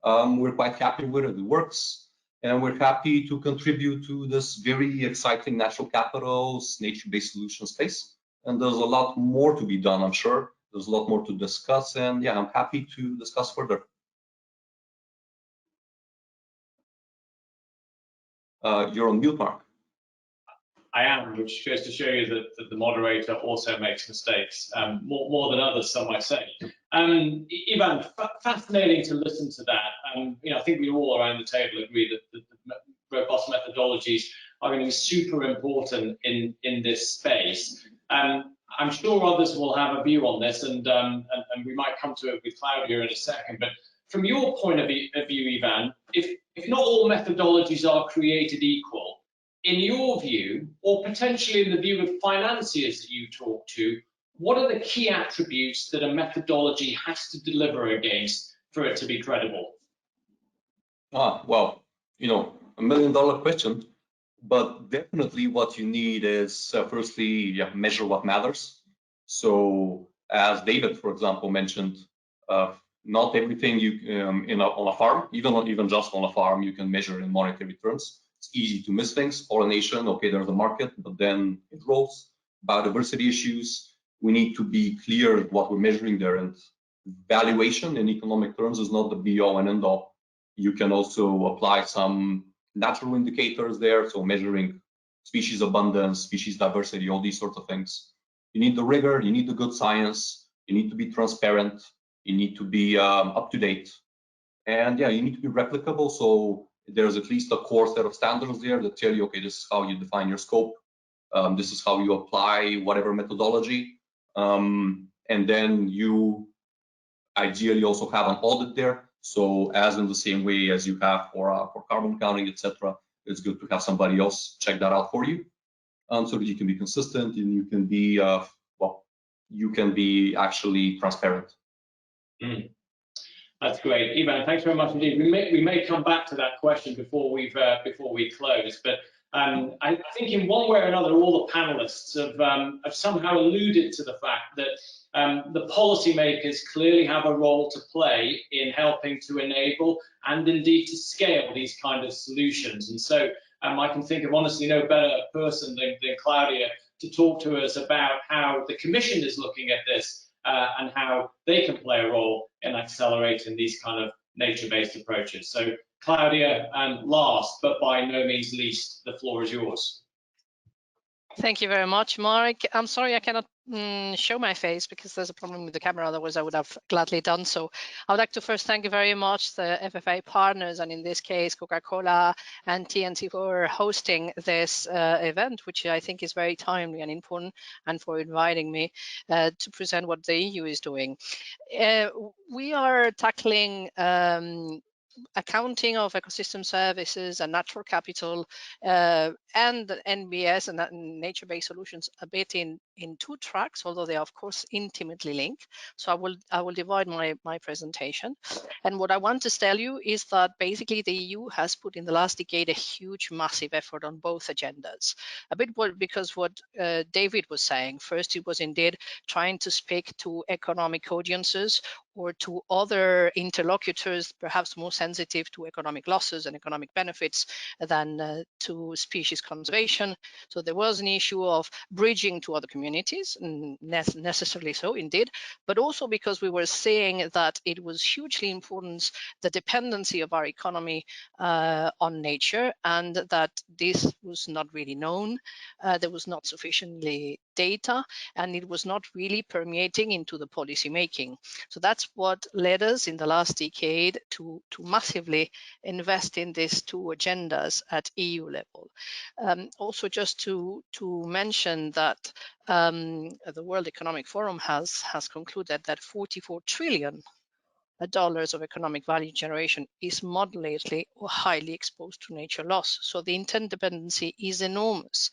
we're quite happy with it, it works, and we're happy to contribute to this very exciting natural capitals, nature-based solution space. And there's a lot more to be done, I'm sure. There's a lot more to discuss, and yeah, I'm happy to discuss further. You're on mute, Mark. I am, which goes to show you that the moderator also makes mistakes, more than others, some might say. Ivan, fascinating to listen to that. I think we all around the table agree that the robust methodologies are going to be super important in this space. I'm sure others will have a view on this, and we might come to it with Claudia in a second. But from your point of view, Ivan, if not all methodologies are created equal, in your view, or potentially in the view of financiers that you talk to, what are the key attributes that a methodology has to deliver against for it to be credible? Well, $1 million question, but definitely what you need is firstly, measure what matters. So as David, for example, mentioned, not everything on a farm, even just on a farm, you can measure in monetary terms. It's easy to miss things. Pollination, okay, there's a market, but then it rolls. Biodiversity issues, we need to be clear what we're measuring there, and valuation in economic terms is not the be-all and end-all. You can also apply some natural indicators there, so measuring species abundance, species diversity, all these sorts of things. You need the rigor, you need the good science, you need to be transparent, you need to be up to date, and yeah, you need to be replicable. So there's at least a core set of standards there that tell you, okay, this is how you define your scope, this is how you apply whatever methodology, and then you ideally also have an audit there. So as in the same way as you have for carbon counting, etc., it's good to have somebody else check that out for you, so that you can be consistent and you can be you can be actually transparent. That's great, Ivan. Thanks very much indeed. We may come back to that question before we close, but I think in one way or another, all the panelists have somehow alluded to the fact that the policymakers clearly have a role to play in helping to enable and indeed to scale these kind of solutions. And so I can think of honestly no better person than Claudia to talk to us about how the Commission is looking at this and how they can play a role in accelerating these kind of nature-based approaches. So Claudia, last but by no means least, the floor is yours. Thank you very much, Mark. I'm sorry I cannot show my face because there's a problem with the camera, otherwise I would have gladly done so. I would like to first thank you very much the FFA partners, and in this case Coca-Cola and TNT, for hosting this event, which I think is very timely and important, and for inviting me to present what the EU is doing. We are tackling accounting of ecosystem services and natural capital and NBS and nature-based solutions a bit in two tracks, although they are of course intimately linked. So I will divide my presentation. And what I want to tell you is that basically the EU has put in the last decade a huge, massive effort on both agendas. A bit because what David was saying, first it was indeed trying to speak to economic audiences or to other interlocutors, perhaps more sensitive to economic losses and economic benefits than to species conservation. So there was an issue of bridging to other communities, necessarily so indeed, but also because we were seeing that it was hugely important, the dependency of our economy on nature, and that this was not really known. There was not sufficiently data, and it was not really permeating into the policy making. So that's what led us in the last decade to massively invest in these two agendas at EU level. Also, just to mention that the World Economic Forum has concluded that 44 trillion dollars of economic value generation is moderately or highly exposed to nature loss. So the interdependency is enormous.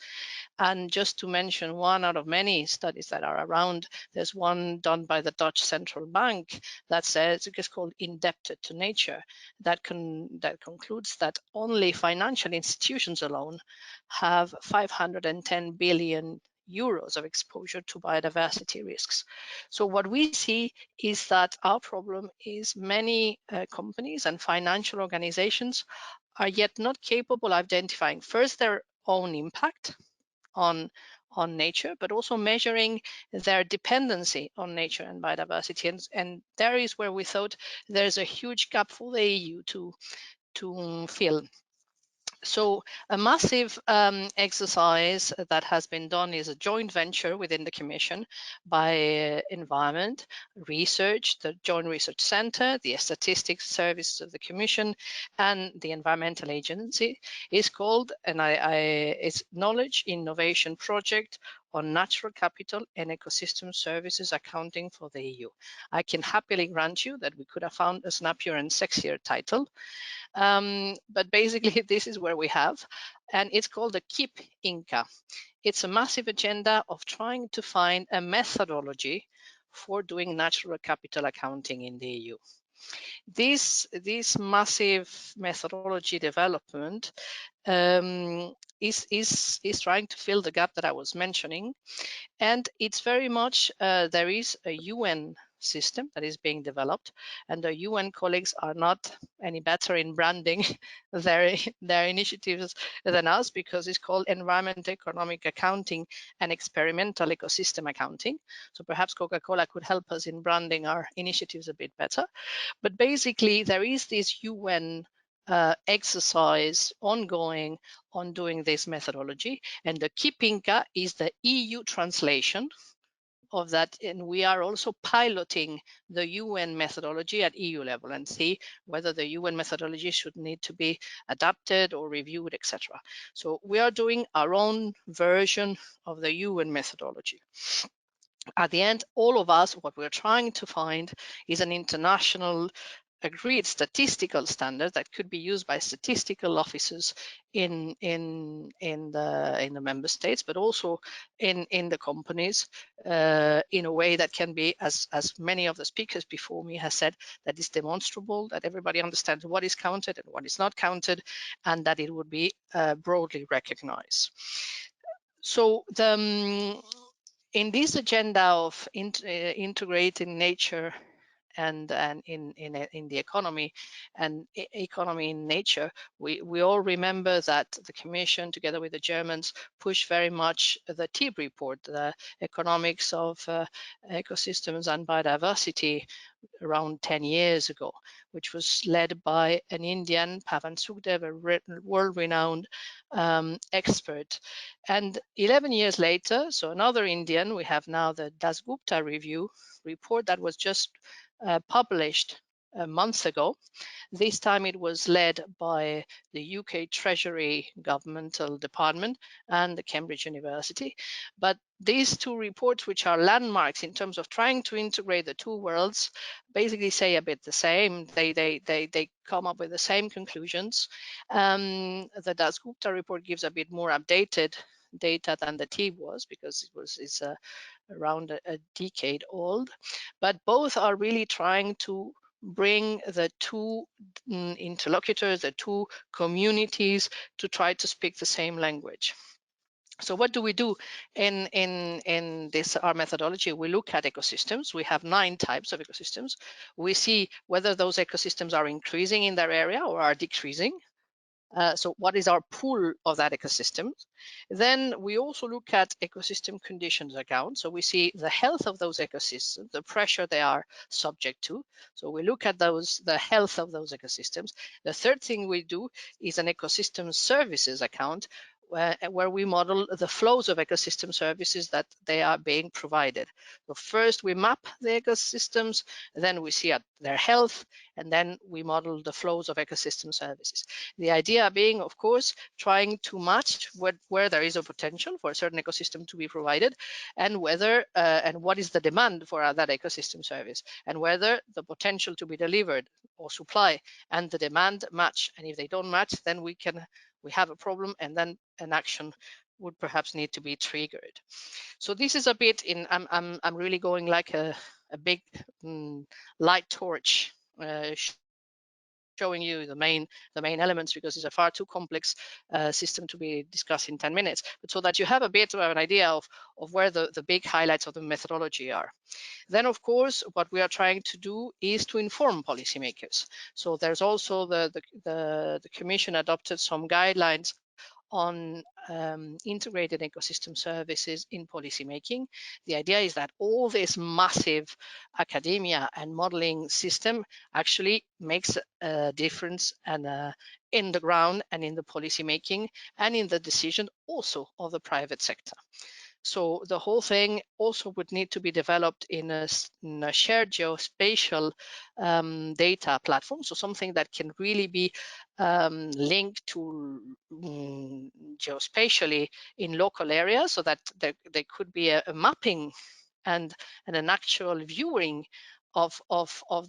And just to mention one out of many studies that are around, there's one done by the Dutch Central Bank that says, it's called Indebted to Nature, that concludes that only financial institutions alone have 510 billion euros of exposure to biodiversity risks. So what we see is that our problem is many companies and financial organizations are yet not capable of identifying first their own impact on nature, but also measuring their dependency on nature and biodiversity. And there is where we thought there's a huge gap for the EU to fill. So a massive exercise that has been done is a joint venture within the Commission by Environment, Research, the Joint Research Centre, the Statistics Services of the Commission, and the Environmental Agency. Is called, and it's Knowledge Innovation Project on Natural Capital and Ecosystem Services Accounting for the EU. I can happily grant you that we could have found a snappier and sexier title. But basically this is where we have, and it's called the KEEP Inca. It's a massive agenda of trying to find a methodology for doing natural capital accounting in the EU. This massive methodology development is trying to fill the gap that I was mentioning, and it's very much there is a UN system that is being developed, and the UN colleagues are not any better in branding their initiatives than us, because it's called Environment Economic Accounting and Experimental Ecosystem Accounting. So perhaps Coca-Cola could help us in branding our initiatives a bit better. But basically there is this UN exercise ongoing on doing this methodology, and the KEEP Inca is the EU translation of that, and we are also piloting the UN methodology at EU level and see whether the UN methodology should need to be adapted or reviewed, etc. So we are doing our own version of the UN methodology. At the end, all of us, what we're trying to find is an international agreed statistical standard that could be used by statistical officers in the member states, but also in the companies in a way that can be, as many of the speakers before me has said, that is demonstrable, that everybody understands what is counted and what is not counted, and that it would be broadly recognized. So in this agenda of integrating nature and in the economy and economy in nature, we all remember that the Commission, together with the Germans, pushed very much the TEEB report, the economics of ecosystems and biodiversity, around 10 years ago, which was led by an Indian, Pavan Sukhdev, a world-renowned expert. And 11 years later, so another Indian, we have now the Dasgupta review report that was just published a month ago. This time it was led by the UK Treasury Governmental Department and the Cambridge University. But these two reports, which are landmarks in terms of trying to integrate the two worlds, basically say a bit the same. They come up with the same conclusions. The Dasgupta report gives a bit more updated data than the TEEB was, because it's around a decade old. But both are really trying to bring the two interlocutors, the two communities, to try to speak the same language. So what do we do in this our methodology? We look at ecosystems. We have 9 types of ecosystems. We see whether those ecosystems are increasing in their area or are decreasing. So what is our pool of that ecosystem? Then we also look at ecosystem conditions account. So we see the health of those ecosystems, the pressure they are subject to. So we look at the health of those ecosystems. The third thing we do is an ecosystem services account, where we model the flows of ecosystem services that they are being provided. So first we map the ecosystems, then we see their health, and then we model the flows of ecosystem services. The idea being, of course, trying to match where there is a potential for a certain ecosystem to be provided, and whether and what is the demand for that ecosystem service, and whether the potential to be delivered or supply and the demand match. And if they don't match, then we have a problem, and then an action would perhaps need to be triggered. So this is a bit in, I'm really going like a big light torch, showing you the main elements, because it's a far too complex system to be discussed in 10 minutes, but so that you have a bit of an idea of where the big highlights of the methodology are. Then, of course, what we are trying to do is to inform policymakers. So there's also the Commission adopted some guidelines on integrated ecosystem services in policymaking. The idea is that all this massive academia and modeling system actually makes a difference and in the ground and in the policymaking and in the decision also of the private sector. So the whole thing also would need to be developed in a shared geospatial data platform. So something that can really be linked to geospatially in local areas, so that there could be a mapping and an actual viewing of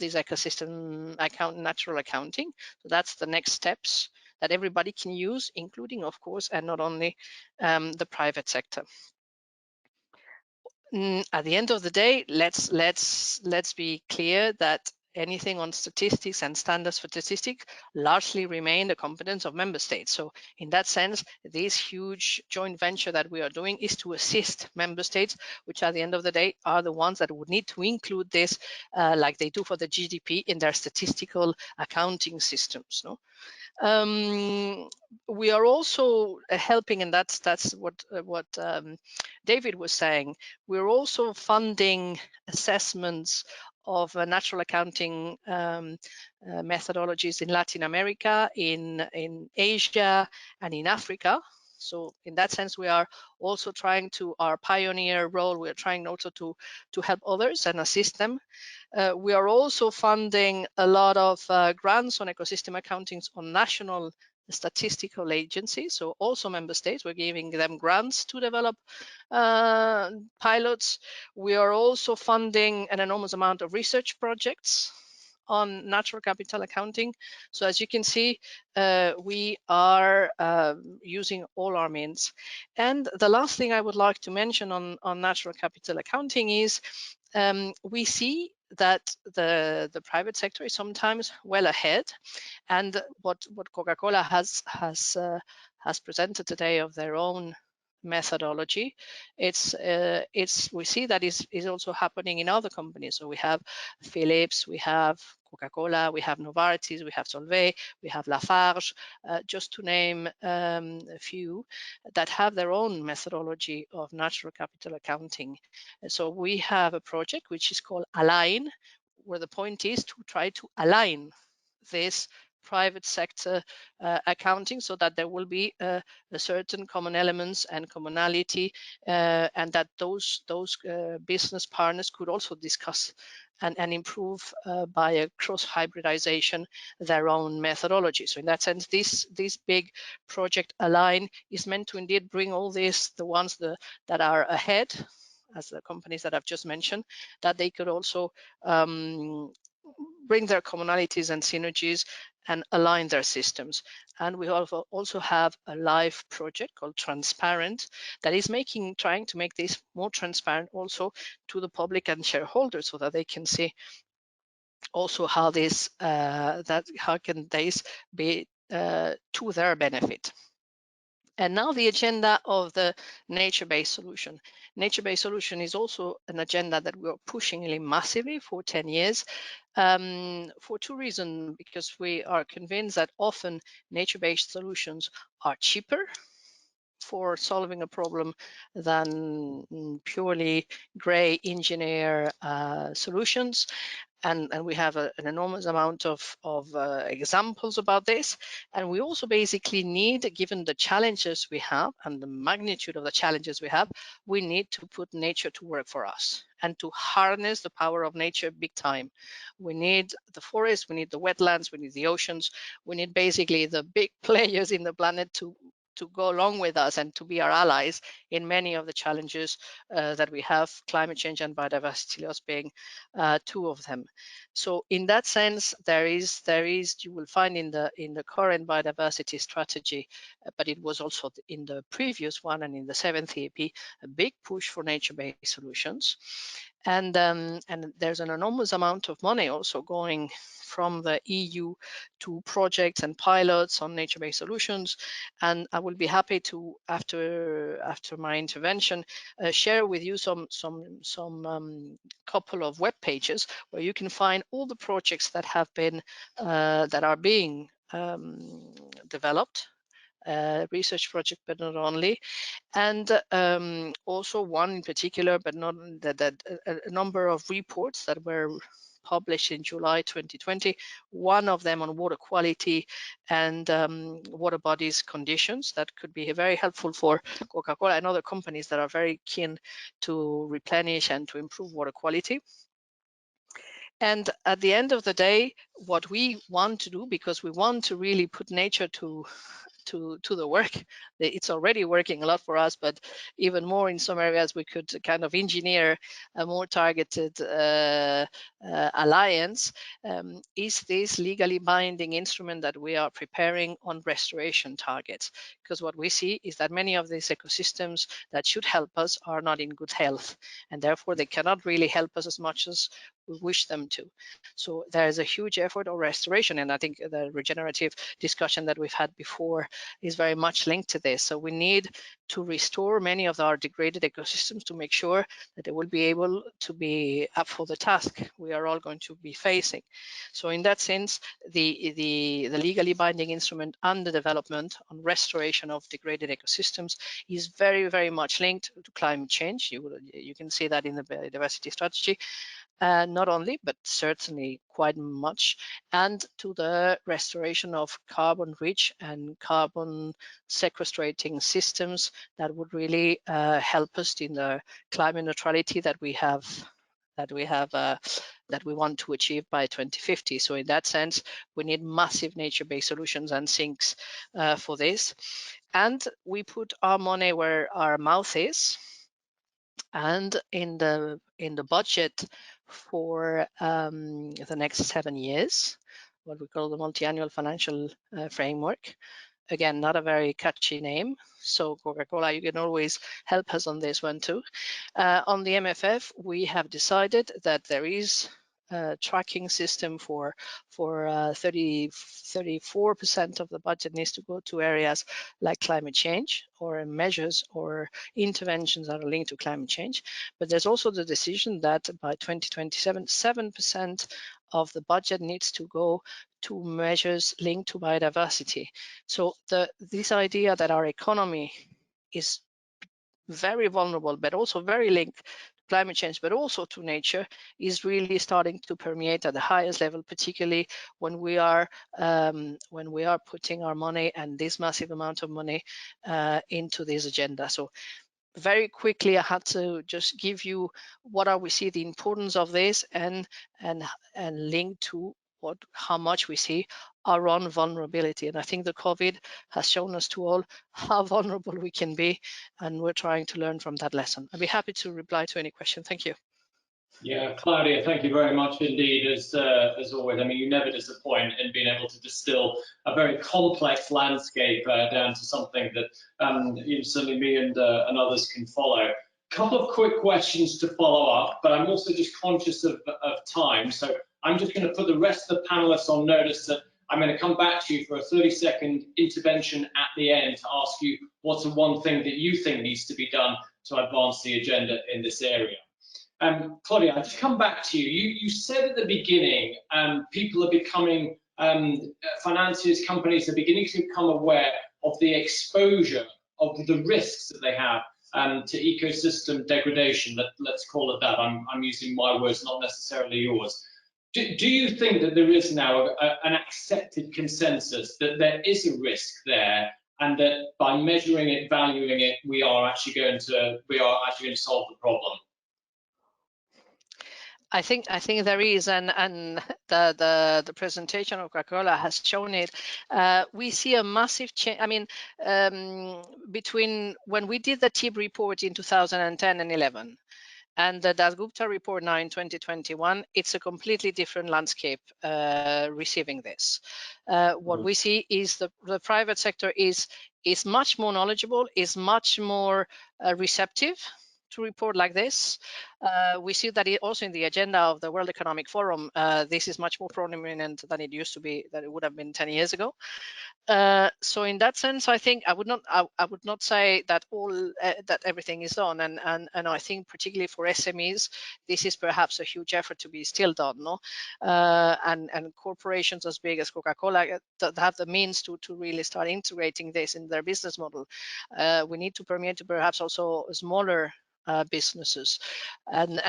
this ecosystem natural accounting. So that's the next steps that everybody can use, including, of course, and not only the private sector. At the end of the day, let's be clear that anything on statistics and standards for statistics largely remain the competence of member states. So in that sense, this huge joint venture that we are doing is to assist member states, which at the end of the day are the ones that would need to include this, like they do for the GDP, in their statistical accounting systems. No? We are also helping, and that's what David was saying. We're also funding assessments of natural accounting methodologies in Latin America, in Asia, and in Africa. So in that sense, we are also trying to, our pioneer role, we are trying also to help others and assist them. We are also funding a lot of grants on ecosystem accountings on national statistical agencies, so also member states. We're giving them grants to develop pilots. We are also funding an enormous amount of research projects on natural capital accounting. So as you can see, we are using all our means. And the last thing I would like to mention on natural capital accounting is we see that the private sector is sometimes well ahead, and what Coca-Cola has presented today of their own methodology, we see that is also happening in other companies. So we have Philips, we have Coca-Cola, we have Novartis, we have Solvay, we have Lafarge, just to name a few that have their own methodology of natural capital accounting. So we have a project which is called Align, where the point is to try to align this private sector accounting so that there will be a certain common elements and commonality, and that those business partners could also discuss and improve by a cross hybridization their own methodology. So in that sense, this big project Align is meant to indeed bring all this, the ones that are ahead, as the companies that I've just mentioned, that they could also bring their commonalities and synergies and align their systems. And we also have a live project called Transparent that is trying to make this more transparent also to the public and shareholders, so that they can see also how this how can this be to their benefit. And now the agenda of the nature-based solution. Nature-based solution is also an agenda that we're pushing really massively for 10 years for two reasons. Because we are convinced that often nature-based solutions are cheaper for solving a problem than purely gray engineer solutions. and we have an enormous amount of examples about this. And we also basically need, given the challenges we have and the magnitude of the challenges we have, we need to put nature to work for us and to harness the power of nature big time. We need the forest, we need the wetlands, we need the oceans, we need basically the big players in the planet to go along with us and to be our allies in many of the challenges that we have, climate change and biodiversity loss being two of them. So in that sense, there is you will find in the current biodiversity strategy, but it was also in the previous one and in the 7th EP, a big push for nature-based solutions. And there's an enormous amount of money also going from the EU to projects and pilots on nature-based solutions. And I will be happy to, after my intervention, share with you some couple of web pages where you can find all the projects that have been that are being developed. Research project, but not only, and also one in particular, but not that a number of reports that were published in July 2020, one of them on water quality and water bodies conditions that could be very helpful for Coca-Cola and other companies that are very keen to replenish and to improve water quality. And at the end of the day, what we want to do, because we want to really put nature to the work, it's already working a lot for us, but even more in some areas we could kind of engineer a more targeted alliance, is this legally binding instrument that we are preparing on restoration targets. Because what we see is that many of these ecosystems that should help us are not in good health, and therefore they cannot really help us as much as we wish them to. So there is a huge effort on restoration, and I think the regenerative discussion that we've had before is very much linked to this. So we need to restore many of our degraded ecosystems to make sure that they will be able to be up for the task we are all going to be facing. So in that sense, the legally binding instrument and the development on restoration of degraded ecosystems is very, very much linked to climate change. You can see that in the biodiversity strategy. Not only, but certainly quite much, and to the restoration of carbon-rich and carbon sequestrating systems that would really help us in the climate neutrality that we want to achieve by 2050. So in that sense, we need massive nature-based solutions and sinks for this. And we put our money where our mouth is. And in the budget for the next 7 years, what we call the multi-annual financial framework, again, not a very catchy name, so Coca-Cola, you can always help us on this one too. On the MFF, we have decided that there is a tracking system for 34% of the budget needs to go to areas like climate change or measures or interventions that are linked to climate change. But there's also the decision that by 2027, 7% of the budget needs to go to measures linked to biodiversity. So this idea that our economy is very vulnerable, but also very linked to climate change, but also to nature, is really starting to permeate at the highest level, particularly when we are putting our money and this massive amount of money into this agenda. So very quickly, I had to just give you what we see the importance of this and link to how much we see our own vulnerability. And I think the COVID has shown us to all how vulnerable we can be, and we're trying to learn from that lesson. I'd be happy to reply to any question. Thank you. Yeah, Claudia, thank you very much indeed. As always, I mean, you never disappoint in being able to distill a very complex landscape down to something that certainly me and others can follow. A couple of quick questions to follow up, but I'm also just conscious of time. So I'm just going to put the rest of the panelists on notice that I'm going to come back to you for a 30-second intervention at the end to ask you what's the one thing that you think needs to be done to advance the agenda in this area. Claudia, I'll just come back to you. You said at the beginning, people are becoming, financiers, companies are beginning to become aware of the exposure of the risks that they have to ecosystem degradation. Let's call it that. I'm using my words, not necessarily yours. Do you think that there is now an accepted consensus that there is a risk there, and that by measuring it, valuing it, we are actually going to solve the problem? I think there is, and the presentation of Coca-Cola has shown it. We see a massive change. I mean, between when we did the TIB report in 2010 and 11, and the Dasgupta report now in 2021, it's a completely different landscape receiving this. What we see is the private sector is much more knowledgeable, is much more receptive to report like this. We see that also in the agenda of the World Economic Forum, this is much more prominent than it used to be, that it would have been 10 years ago. So in that sense, I think I would not say that that everything is done, and I think particularly for SMEs, this is perhaps a huge effort to be still done, no? And corporations as big as Coca-Cola that have the means to really start integrating this in their business model. We need to permeate to perhaps also smaller businesses, and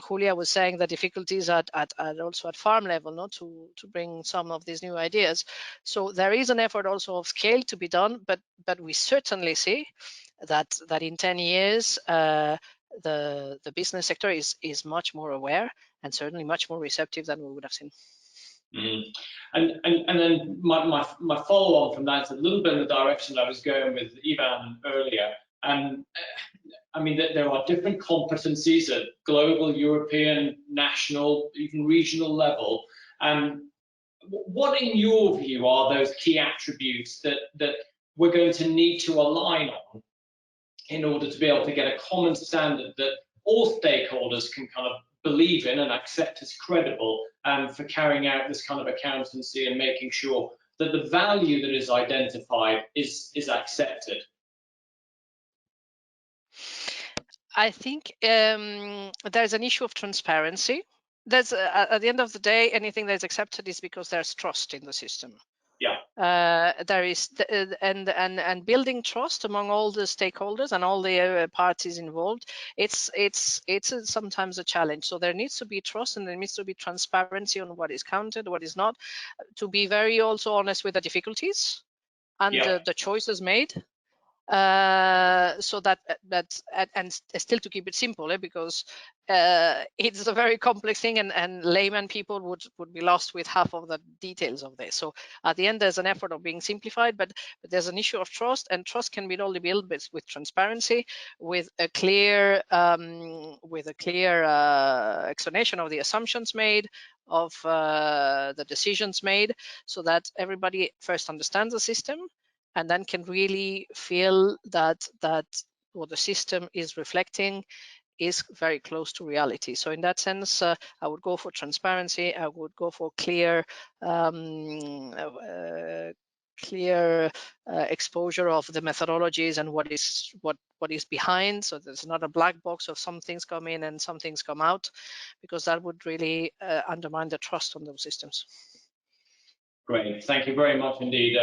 Julia was saying the difficulties at also at farm level, not to bring some of these new ideas. So there is an effort also of scale to be done, but we certainly see that in 10 years the business sector is much more aware and certainly much more receptive than we would have seen. And then my follow on from that is a little bit in the direction I was going with Ivan earlier. And I mean, there are different competencies at global, European, national, even regional level. And what, in your view, are those key attributes that we're going to need to align on in order to be able to get a common standard that all stakeholders can kind of believe in and accept as credible for carrying out this kind of accountancy and making sure that the value that is identified is accepted? I think there's an issue of transparency. There's at the end of the day, anything that is accepted is because there's trust in the system. Yeah. There is and building trust among all the stakeholders and all the parties involved. It's sometimes a challenge. So there needs to be trust, and there needs to be transparency on what is counted, what is not. To be very also honest with the difficulties and the choices made. So that and still to keep it simple, because it's a very complex thing, and layman people would be lost with half of the details of this. So at the end, there's an effort of being simplified, but there's an issue of trust, and trust can be only built with transparency, with a clear explanation of the assumptions made, of the decisions made, so that everybody first understands the system, and then can really feel that what the system is reflecting is very close to reality. So in that sense, I would go for transparency. I would go for clear exposure of the methodologies and what is behind, so there's not a black box of some things come in and some things come out, because that would really undermine the trust on those systems. Great, thank you very much indeed.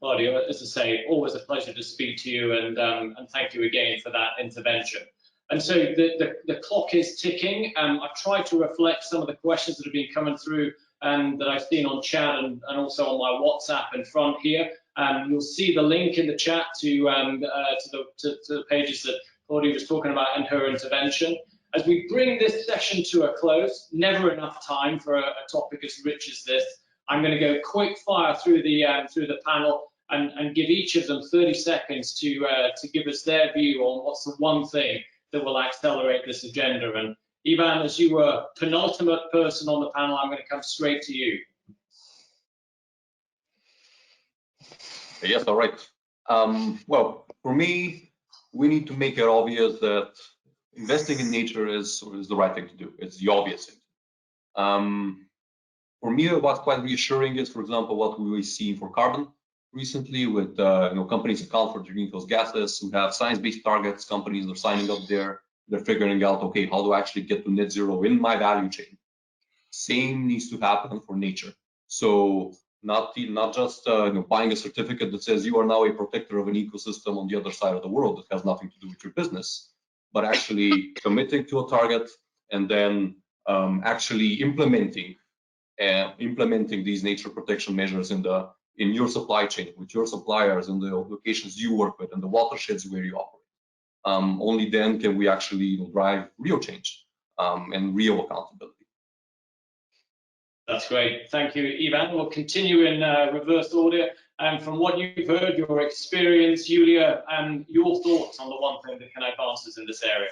Claudio, as I say, always a pleasure to speak to you, and thank you again for that intervention. And so the clock is ticking. I've tried to reflect some of the questions that have been coming through that I've seen on chat and also on my WhatsApp in front here. You'll see the link in the chat to the pages that Claudia was talking about in her intervention. As we bring this session to a close, never enough time for a topic as rich as this. I'm going to go quick fire through the panel and give each of them 30 seconds to give us their view on what's the one thing that will accelerate this agenda. And Ivan, as you were penultimate person on the panel, I'm going to come straight to you. Yes, all right. Well, for me, we need to make it obvious that investing in nature is the right thing to do. It's the obvious thing. For me, what's quite reassuring is, for example, what we see for carbon recently with companies account for greenhouse gases, who have science-based targets. Companies are signing up there. They're figuring out, okay, how do I actually get to net zero in my value chain? Same needs to happen for nature. So not just buying a certificate that says you are now a protector of an ecosystem on the other side of the world that has nothing to do with your business, but actually committing to a target and then actually implementing implementing these nature protection measures in your supply chain, with your suppliers, in the locations you work with, and the watersheds where you operate. Only then can we actually drive real change and real accountability. That's great. Thank you, Ivan. We'll continue in reverse order. From what you've heard, your experience, Julia, your thoughts on the one thing that can advance us in this area.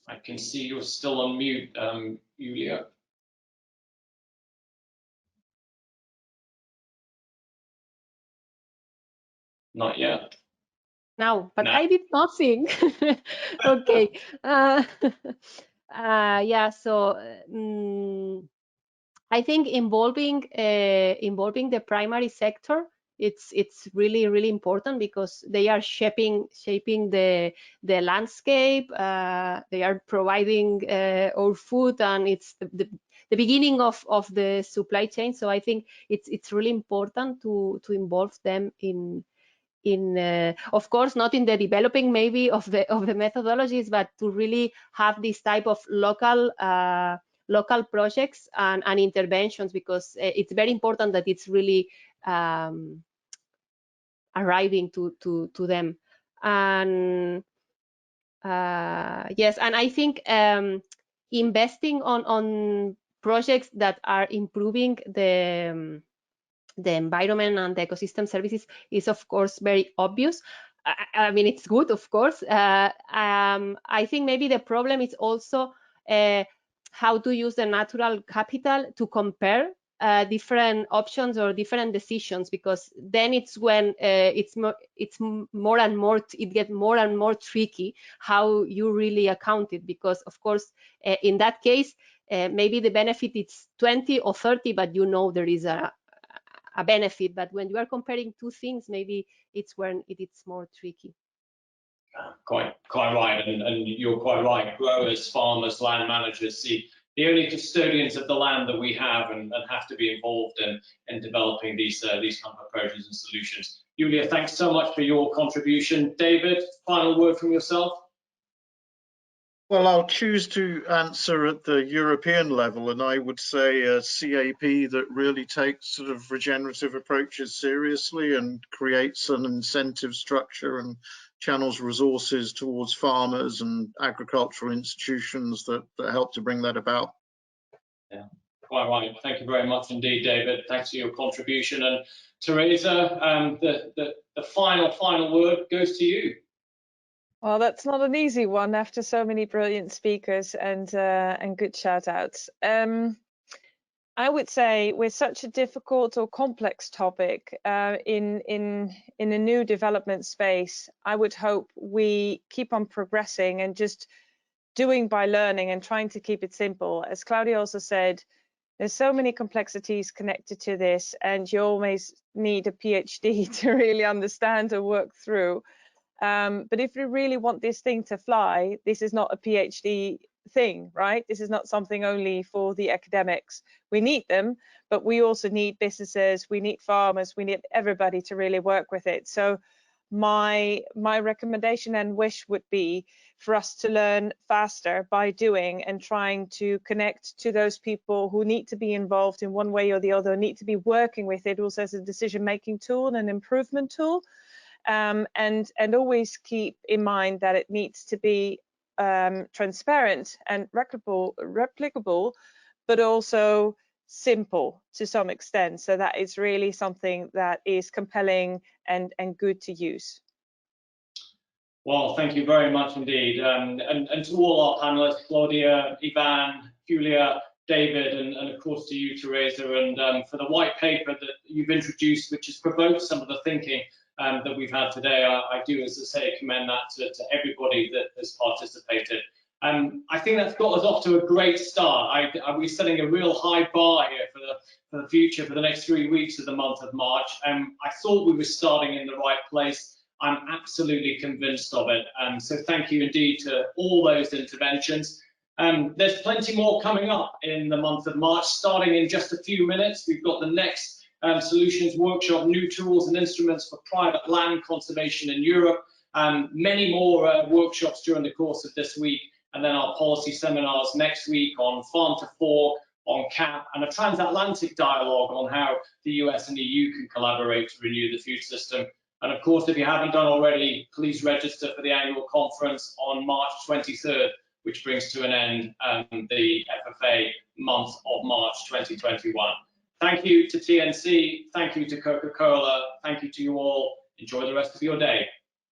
I can see you're still on mute, Julia. Not yet. Now, but No. I did nothing. Okay. Yeah. So I think involving the primary sector, it's really important, because they are shaping the landscape. They are providing our food, and it's the beginning of the supply chain. So I think it's really important to involve them in of course not in the developing maybe of the methodologies, but to really have this type of local projects and interventions, because it's very important that it's really arriving to them. And yes, and I think investing on projects that are improving the environment and the ecosystem services is of course very obvious. I mean, it's good, of course. I think maybe the problem is also how to use the natural capital to compare different options or different decisions, because then it's when it gets more and more tricky how you really account it, because of course in that case maybe the benefit is 20 or 30, but you know there is a benefit. But when you are comparing two things, maybe it's when it's more tricky. Quite right, and you're quite right. Growers, farmers, land managers, the only custodians of the land that we have, and have to be involved in developing these kind of approaches and solutions. Julia, thanks so much for your contribution. David, final word from yourself. Well, I'll choose to answer at the European level, and I would say a CAP that really takes sort of regenerative approaches seriously and creates an incentive structure and channels resources towards farmers and agricultural institutions that help to bring that about. Yeah, quite right. Thank you very much indeed, David. Thanks for your contribution. And Teresa, the final word goes to you. Well, that's not an easy one after so many brilliant speakers and good shout outs. I would say with such a difficult or complex topic in a new development space, I would hope we keep on progressing and just doing by learning and trying to keep it simple. As Claudia also said, there's so many complexities connected to this, and you always need a PhD to really understand or work through. But if we really want this thing to fly, this is not a PhD thing, right? This is not something only for the academics. We need them, but we also need businesses, we need farmers, we need everybody to really work with it. So my recommendation and wish would be for us to learn faster by doing and trying to connect to those people who need to be involved in one way or the other, need to be working with it also as a decision-making tool and an improvement tool. And always keep in mind that it needs to be transparent and replicable, but also simple to some extent, so that it's really something that is compelling and good to use. Well, thank you very much indeed, and to all our panelists, Claudia, Ivan, Julia, David, and of course to you, Teresa, and for the white paper that you've introduced, which has provoked some of the thinking that we've had today. I do, as I say, commend that to everybody that has participated. I think that's got us off to a great start. We're setting a real high bar here for the future, for the next 3 weeks of the month of March. I thought we were starting in the right place. I'm absolutely convinced of it. So thank you indeed to all those interventions. There's plenty more coming up in the month of March, starting in just a few minutes. We've got the next Solutions Workshop, New Tools and Instruments for Private Land Conservation in Europe. Many more workshops during the course of this week, and then our policy seminars next week on farm to fork, on CAP, and a transatlantic dialogue on how the US and EU can collaborate to renew the food system. And of course, if you haven't done already, please register for the annual conference on March 23rd, which brings to an end the FFA month of March 2021. Thank you to TNC, thank you to Coca-Cola, thank you to you all. Enjoy the rest of your day.